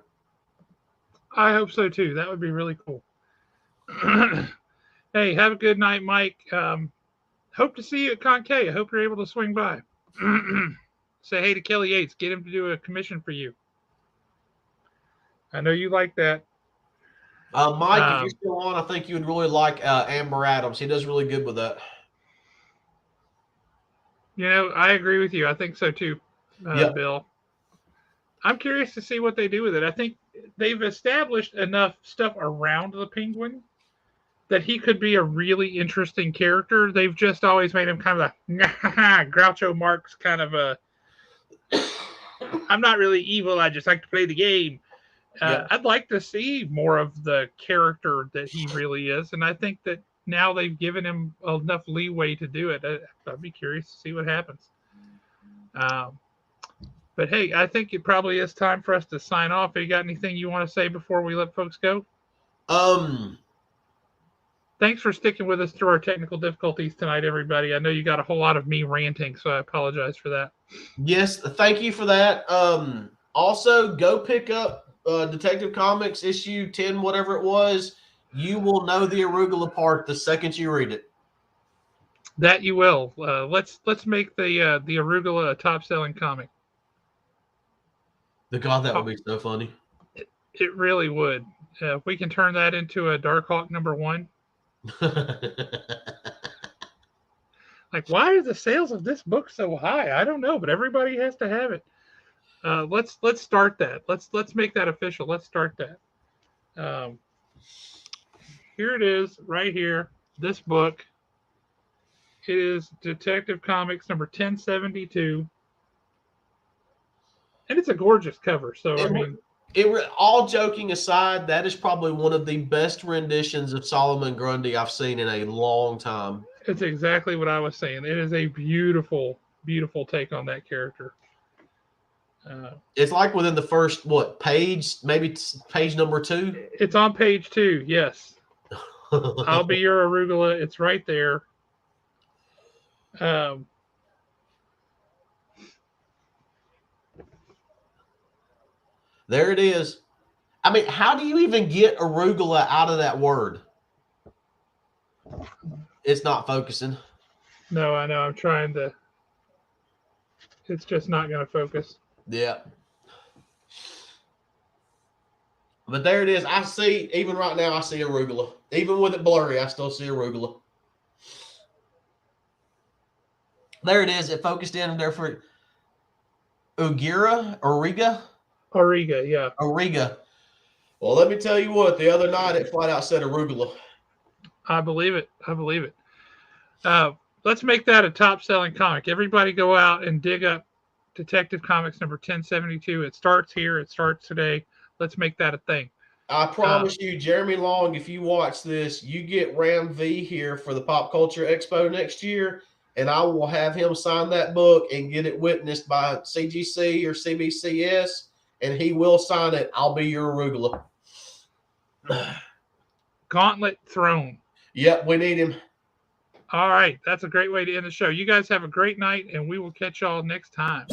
I hope so too. That would be really cool. Hey, have a good night, Mike. Hope to see you at Concay. I hope you're able to swing by. Say hey to Kelly Yates. Get him to do a commission for you. I know you like that. Mike, if you're still on, I think you would really like Amber Adams. He does really good with that. You know, I agree with you. I think so too, Yep. Bill. I'm curious to see what they do with it. I think they've established enough stuff around the Penguin that he could be a really interesting character. They've just always made him kind of a Groucho Marx kind of a. I'm not really evil. I just like to play the game. Yep. I'd like to see more of the character that he really is, and I think that now they've given him enough leeway to do it. I'd be curious to see what happens. But hey, I think it probably is time for us to sign off. Have you got anything you want to say before we let folks go? Thanks for sticking with us through our technical difficulties tonight, everybody. I know you got a whole lot of me ranting, so I apologize for that. Yes, thank you for that. Also, go pick up Detective Comics issue 10, whatever it was. You will know the arugula part the second you read it. That you will. Let's make the arugula a top-selling comic. God, that would be so funny. It really would. If we can turn that into a Darkhawk #1. Like, why are the sales of this book so high? I don't know, but everybody has to have it. Let's start that. Let's make that official. Let's start that. Here it is, right here. This book. It is Detective Comics number 1072, and it's a gorgeous cover. So I mean, all joking aside, that is probably one of the best renditions of Solomon Grundy I've seen in a long time. It's exactly what I was saying. It is a beautiful, beautiful take on that character. It's like within the first page, maybe page number 2. It's on page 2. Yes, I'll be your arugula. It's right there. There it is. I mean, how do you even get arugula out of that word? It's not focusing. No, I know. I'm trying to. It's just not going to focus. Yeah. But there it is. I see, even right now, I see arugula. Even with it blurry, I still see arugula. There it is. It focused in there for Origa, yeah. Origa. Well, let me tell you what. The other night, it flat out said arugula. I believe it. Let's make that a top-selling comic. Everybody go out and dig up Detective Comics number 1072. It starts here. It starts today. Let's make that a thing. I promise you, Jeremy Long, if you watch this, you get Ram V here for the Pop Culture Expo next year, and I will have him sign that book and get it witnessed by CGC or CBCS, and he will sign it. I'll be your arugula. Gauntlet Throne. Yep, we need him. All right. That's a great way to end the show. You guys have a great night, and we will catch y'all next time.